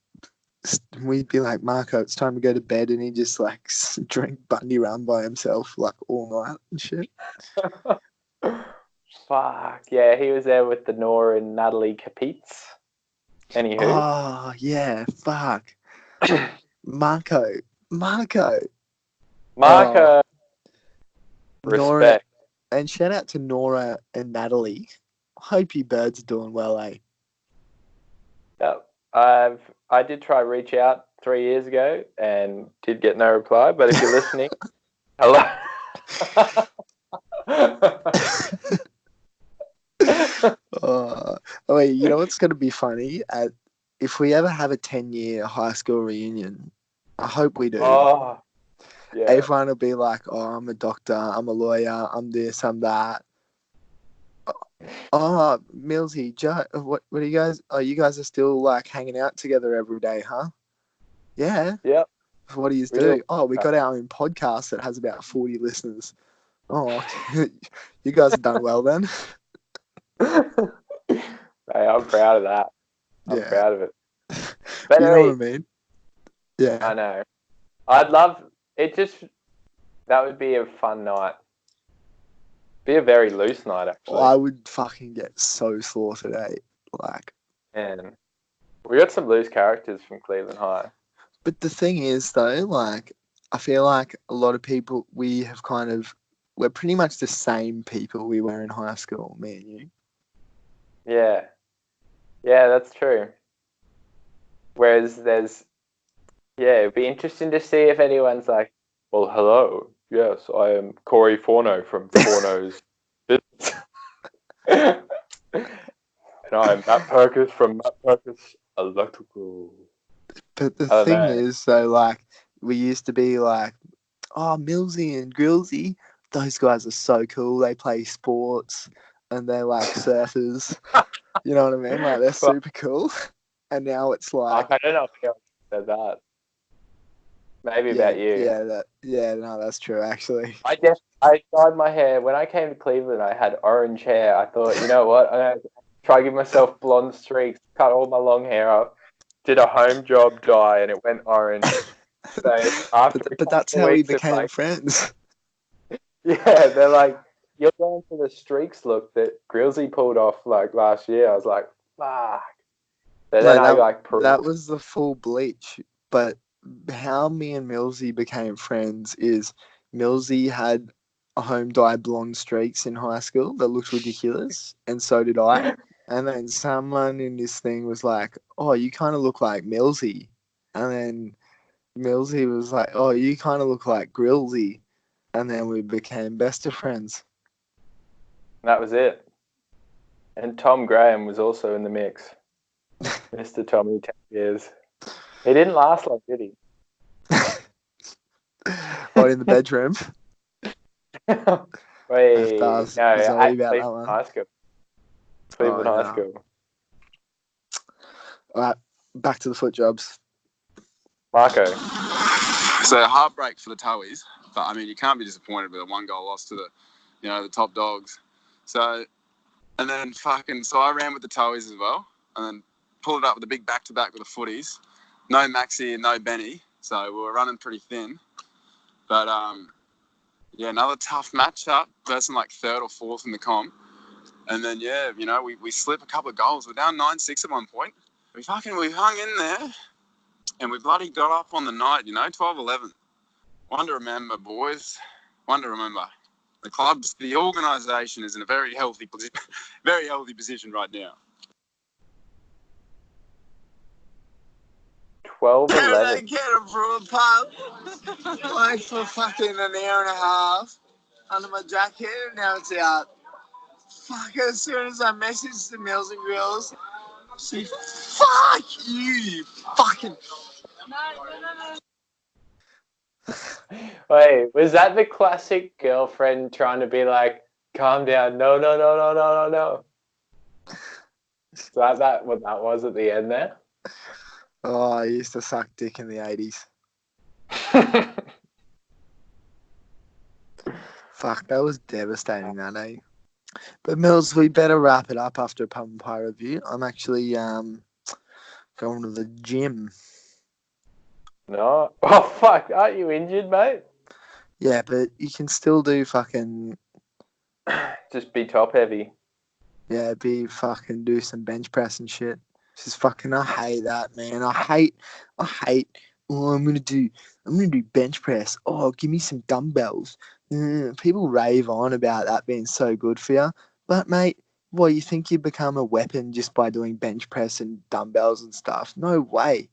we'd be like, "Marco, it's time to go to bed," and he just like drink Bundy Rum by himself like all night and shit. Fuck yeah, he was there with the Nora and Natalie Capitz. Anywho. Oh yeah, fuck. Marco. Respect. Nora, and shout out to Nora and Natalie. Hope you birds are doing well, eh? Yep. I did try reach out 3 years ago and did get no reply. But if you're listening, hello. Wait, you know what's going to be funny? If we ever have a 10-year high school reunion, I hope we do. Oh, yeah. Everyone will be like, "Oh, I'm a doctor, I'm a lawyer, I'm this, I'm that." Oh, Millsy, Joe, what are you guys? Oh, you guys are still like hanging out together every day, huh? Yeah. Yep. What do you do? Oh, we got our own podcast that has about 40 listeners. Oh, you guys have done well then. Hey, I'm proud of that. I'm proud of it. But you know what I mean? Yeah. I know. I'd love it. That would be a fun night. Be a very loose night, actually. I would fucking get so sore today. Like, man, we got some loose characters from Cleveland High. But the thing is, though, like, I feel like a lot of people, we're pretty much the same people we were in high school, me and you. Yeah. Yeah, that's true. Whereas it'd be interesting to see if anyone's like, "Well, hello. Yes, I am Corey Forno from Forno's Business." And I am Matt Perkins from Matt Perkins Electrical. But the thing is, though, like, we used to be like, "Oh, Milzy and Gryllz, those guys are so cool. They play sports and they're like surfers." You know what I mean? Like, they're super cool. And now it's like, I don't know if you said that. Maybe about you. No, that's true, actually. I dyed my hair. When I came to Cleveland, I had orange hair. I thought, you know what? I'm going to try to give myself blonde streaks, cut all my long hair off, did a home job dye, and it went orange. So but that's how we became friends. Yeah, they're like, "You're going for the streaks look that Gryllz pulled off like last year." I was like, fuck. So then that was the full bleach. But how me and Millsy became friends is Millsy had home dye blonde streaks in high school that looked ridiculous, and so did I. And then someone in this thing was like, "Oh, you kind of look like Millsy," and then Millsy was like, "Oh, you kind of look like Grillsy," and then we became best of friends. That was it. And Tom Graham was also in the mix. Mr. Tommy 10 years. He didn't last long, did he? Right in the bedroom. Wait, Stars, no, Zoe at about that Cleveland one. High School. Cleveland Oh, High no. School. All right, back to the foot jobs. Marco. So heartbreak for the Towies, but I mean you can't be disappointed with a 1-goal loss to the top dogs. So and then so I ran with the Towies as well, and then pulled it up with a big back-to-back with the footies. No Maxi and no Benny, so we were running pretty thin. But another tough matchup versus like third or fourth in the comp. And then we slip a couple of goals. We're down 9-6 at one point. We hung in there, and we bloody got up on the night. 12-11. One to remember, boys. One to remember. The organisation is in a very healthy position right now. 12-11. They get them from a pub, like for fucking an hour and a half, under my jacket, and now it's out. Fuck, as soon as I messaged the Milz and Gryllz, she, fuck you fucking... Wait, was that the classic girlfriend trying to be like, calm down, no. Is that what that was at the end there? Oh, I used to suck dick in the 80s. Fuck, that was devastating, that, eh? But Mills, we better wrap it up after a pub and pie review. I'm actually going to the gym. No? Oh, fuck, aren't you injured, mate? Yeah, but you can still do fucking... Just be top heavy. Yeah, do some bench press and shit. Just fucking, I hate that, man. I hate, oh, I'm gonna do bench press. Oh, give me some dumbbells. People rave on about that being so good for you. But, mate, you think you become a weapon just by doing bench press and dumbbells and stuff? No way.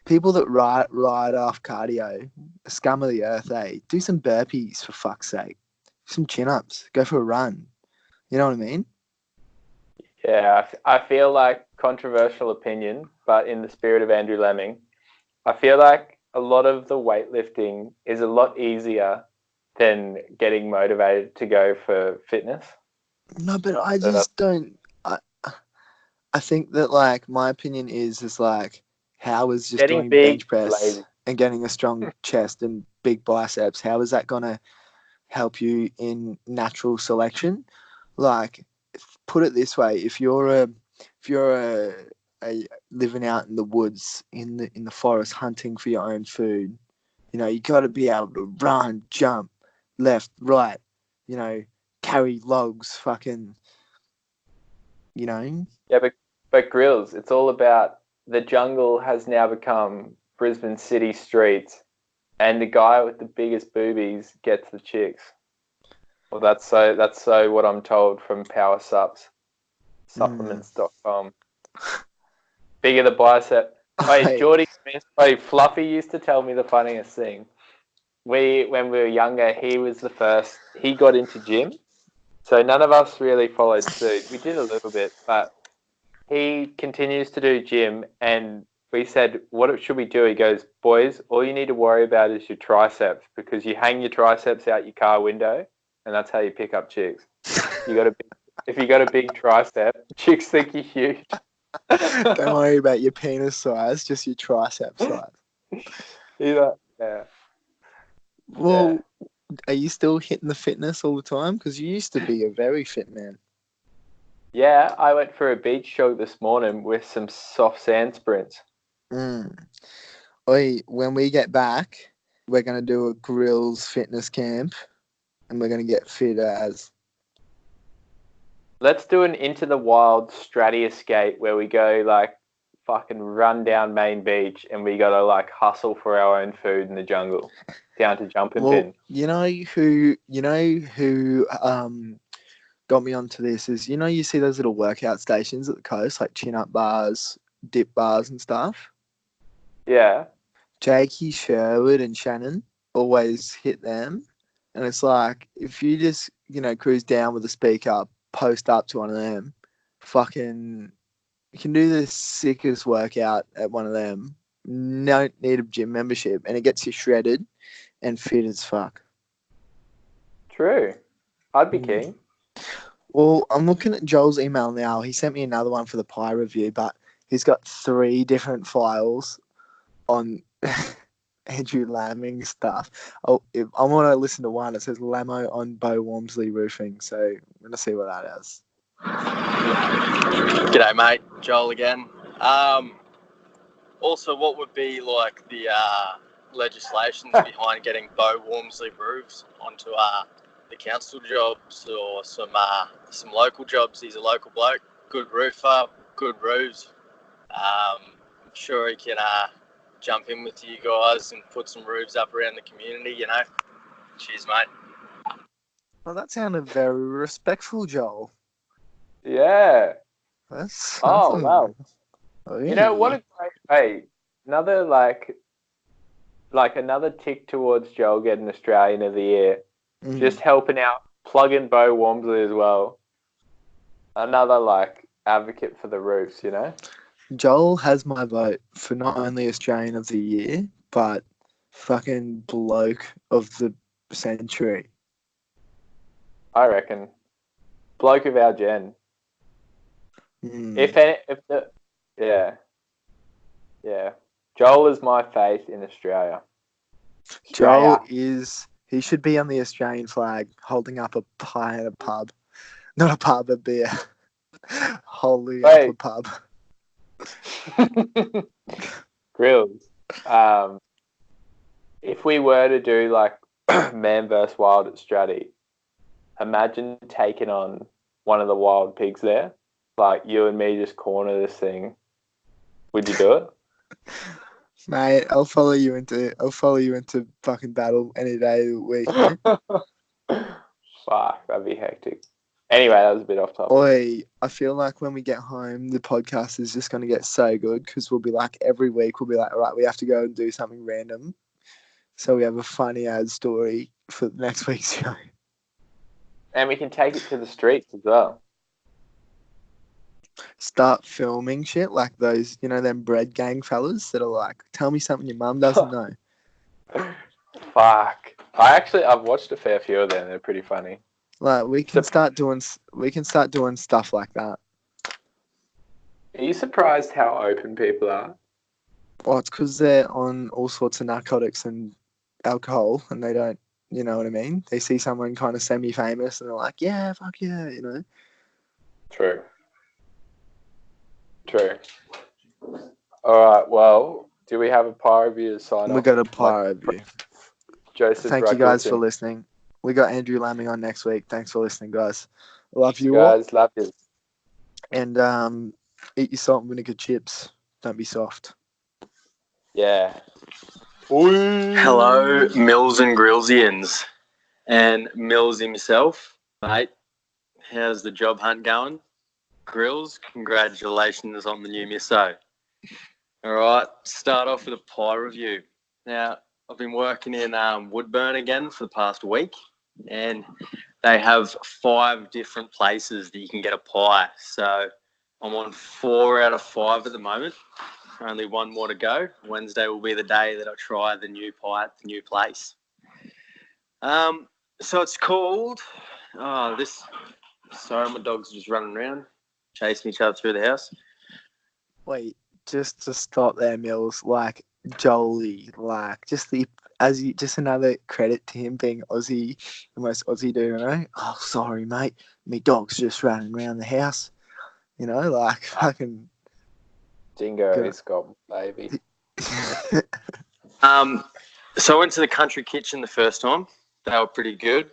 People that ride off cardio, scum of the earth, eh? Do some burpees, for fuck's sake. Some chin-ups. Go for a run. You know what I mean? Yeah, I feel like controversial opinion, but in the spirit of Andrew Lemming, I feel like a lot of the weightlifting is a lot easier than getting motivated to go for fitness. No, but I just don't. I think that, like, my opinion is like, how is just doing bench press and getting a strong chest and big biceps, how is that gonna help you in natural selection? Like, put it this way: if you're a living out in the woods, in the forest, hunting for your own food, you got to be able to run, jump, left, right, carry logs, fucking, Yeah, but Grills, it's all about the jungle has now become Brisbane city streets, and the guy with the biggest boobies gets the chicks. Well, that's so what I'm told from Power Sups, supplements.com. Bigger the bicep. Wait, Geordie Smith, Fluffy used to tell me the funniest thing. When we were younger, he was the first. He got into gym, so none of us really followed suit. We did a little bit, but he continues to do gym, and we said, what should we do? He goes, boys, all you need to worry about is your triceps, because you hang your triceps out your car window, and that's how you pick up chicks. If you got a big tricep, chicks think you're huge. Don't worry about your penis size, just your tricep size. Yeah. Well, Are you still hitting the fitness all the time? Because you used to be a very fit man. Yeah, I went for a beach jog this morning with some soft sand sprints. When we get back, we're going to do a Gryllz fitness camp, and we're going to get fit as. Let's do an Into the Wild Stratty escape where we go like fucking run down main beach and we gotta like hustle for our own food in the jungle down to jumping pin. You know who got me onto this is, you see those little workout stations at the coast, like chin-up bars, dip bars and stuff? Yeah. Jakey, Sherwood and Shannon always hit them. And it's like, if you just, cruise down with a speaker, post up to one of them, fucking, you can do the sickest workout at one of them. Don't need a gym membership. And it gets you shredded and fit as fuck. True. I'd be keen. Well, I'm looking at Joel's email now. He sent me another one for the pie review, but he's got 3 different files on Andrew Lambing stuff. Oh, I want to listen to one. It says Lamo on Bo Walmsley roofing, so I'm going to see what that is. G'day, mate. Joel again. Also, what would be like the legislations behind getting Bo Walmsley roofs onto the council jobs or some local jobs? He's a local bloke, good roofer, good roofs. I'm sure he can jump in with you guys and put some roofs up around the community, Cheers, mate. Well, that sounded very respectful, Joel. Yeah. That's wow. Oh, You know what a great another another tick towards Joel getting Australian of the Year. Just helping out, plugging Bo Walmsley as well. Another advocate for the roofs, Joel has my vote for not only Australian of the Year, but fucking bloke of the century. I reckon. Bloke of our gen. Yeah. Joel is my face in Australia. Joel he should be on the Australian flag holding up a pie at a pub. Not a pub, a beer. Holding up a pub. Gryllz. If we were to do Man vs Wild at Stratty, imagine taking on one of the wild pigs there. You and me just corner this thing. Would you do it? Mate, I'll follow you into fucking battle any day of the week. Fuck, that'd be hectic. Anyway, that was a bit off topic. Oi, I feel like when we get home, the podcast is just going to get so good because we'll be every week we'll be all right, we have to go and do something random. So we have a funny ad story for next week's show. And we can take it to the streets as well. Start filming shit like those, them bread gang fellas that are tell me something your mum doesn't know. Fuck. I've watched a fair few of them. They're pretty funny. We can start doing stuff like that. Are you surprised how open people are? Well, it's because they're on all sorts of narcotics and alcohol, and they don't, you know what I mean? They see someone kind of semi-famous, and they're like, yeah, fuck yeah, True. All right, well, do we have a pie review to sign off? We got a pie review. Joseph, thank you guys for listening. We got Andrew Lambing on next week. Thanks for listening, guys. Love you guys, all. Love you. And eat your salt and vinegar chips. Don't be soft. Yeah. Hello, Milz and Gryllzians. And Milz himself, mate. How's the job hunt going? Gryllz, congratulations on the new misso. All right, start off with a pie review. Now, I've been working in Woodburn again for the past week, and they have 5 different places that you can get a pie. So I'm on 4 out of 5 at the moment. Only 1 more to go. Wednesday will be the day that I try the new pie at the new place. So it's called... Sorry, my dogs are just running around, chasing each other through the house. Wait, just to stop there, Mills. Jolie, just another credit to him being Aussie, the most Aussie dude I know. Oh, sorry, mate. Me dog's just running around the house. Fucking Dingo is gone, baby. So I went to the country kitchen the first time. They were pretty good.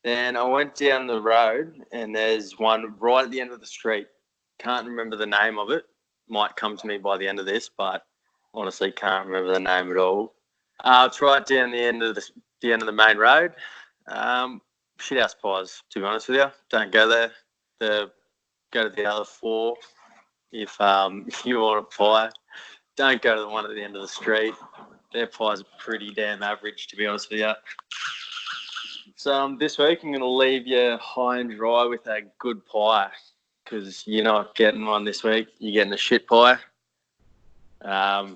Then I went down the road and there's one right at the end of the street. Can't remember the name of it. might come to me by the end of this, but honestly can't remember the name at all. It's right down the end of the main road. Shithouse pies, to be honest with you. Don't go there. Go to the other 4 if you want a pie. Don't go to the one at the end of the street. Their pies are pretty damn average, to be honest with you. So this week I'm going to leave you high and dry with a good pie, because you're not getting one this week. You're getting a shit pie. I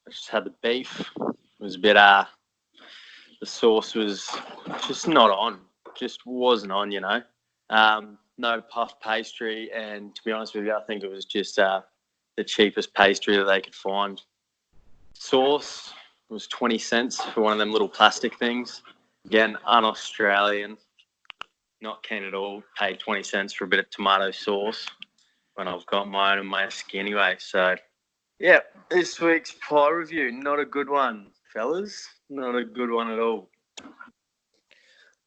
just had the beef. It was a bit, the sauce was just not on. Just wasn't on, you know. No puff pastry, and to be honest with you, I think it was just the cheapest pastry that they could find. Sauce was 20 cents for one of them little plastic things. Again, un-Australian. Not keen at all. Paid 20 cents for a bit of tomato sauce when I've got my own and my skin anyway. So, yeah, this week's pie review, not a good one, fellas. Not a good one at all.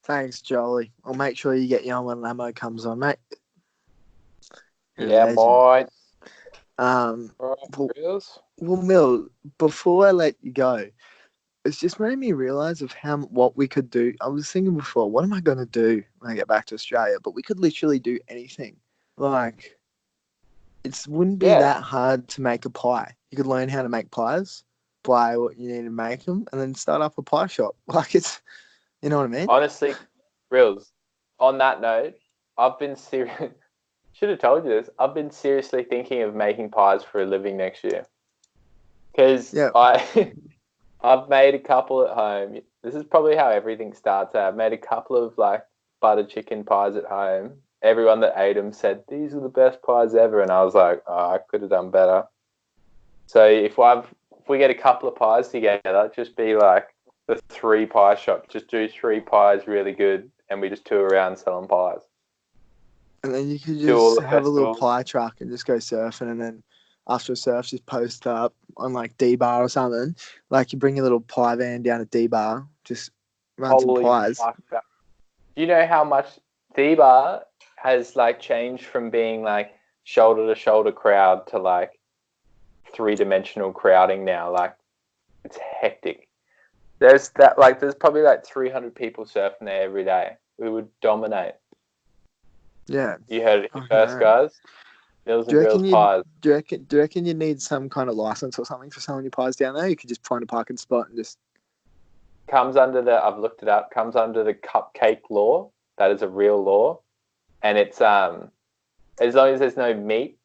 Thanks, Jolie. I'll make sure you get your when Lamo comes on, mate. Yeah, mate. Well, Mill, before I let you go, it's just made me realise of what we could do. I was thinking before, what am I going to do when I get back to Australia? But we could literally do anything. Like, it wouldn't be that hard to make a pie. You could learn how to make pies, buy what you need to make them, and then start up a pie shop. Like, it's, you know what I mean? Honestly, Gryllz, on that note, I've been serious. Should have told you this. I've been seriously thinking of making pies for a living next year. Because I've made a couple at home. This is probably how everything starts out. I've made a couple of like butter chicken pies at home. Everyone that ate them said, these are the best pies ever. And I was like, oh, I could have done better. So if we get a couple of pies together, just be like the 3 pie shop. Just do 3 pies really good. And we just tour around selling pies. And then you could just have a little pie truck and just go surfing, and then after a surf, just post up on like D-Bar or something. Like you bring your little pie van down to D-Bar, just run some pies. Do you know how much D-Bar has like changed from being like shoulder to shoulder crowd to like 3-dimensional crowding now? Like it's hectic. There's probably like 300 people surfing there every day. We would dominate. Yeah. You heard it first, guys. Milz and Gryllz pies. Do you reckon you need some kind of license or something for selling your pies down there? You could just find a parking spot and just... I've looked it up, comes under the cupcake law. That is a real law. And it's as long as there's no meat,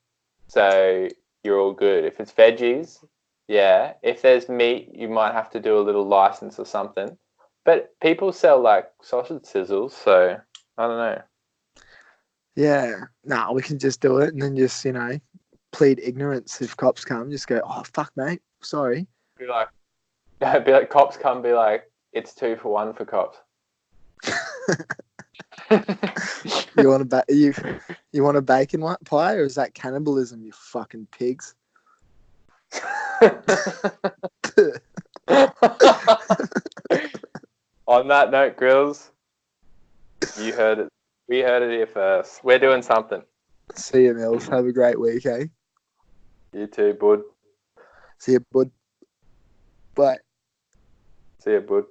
so you're all good. If it's veggies, yeah. If there's meat, you might have to do a little license or something. But people sell like sausage sizzles, so I don't know. Yeah. Nah, we can just do it and then just, you know, plead ignorance if cops come. Just go, oh, fuck, mate. Sorry. Be like, cops come, be like, it's 2 for 1 for cops. You want a bacon pie, or is that cannibalism, you fucking pigs? On that note, Gryllz, you heard it. We heard it here first. We're doing something. See you, Mills. Have a great week, eh? You too, bud. See you, bud. Bye. See you, bud.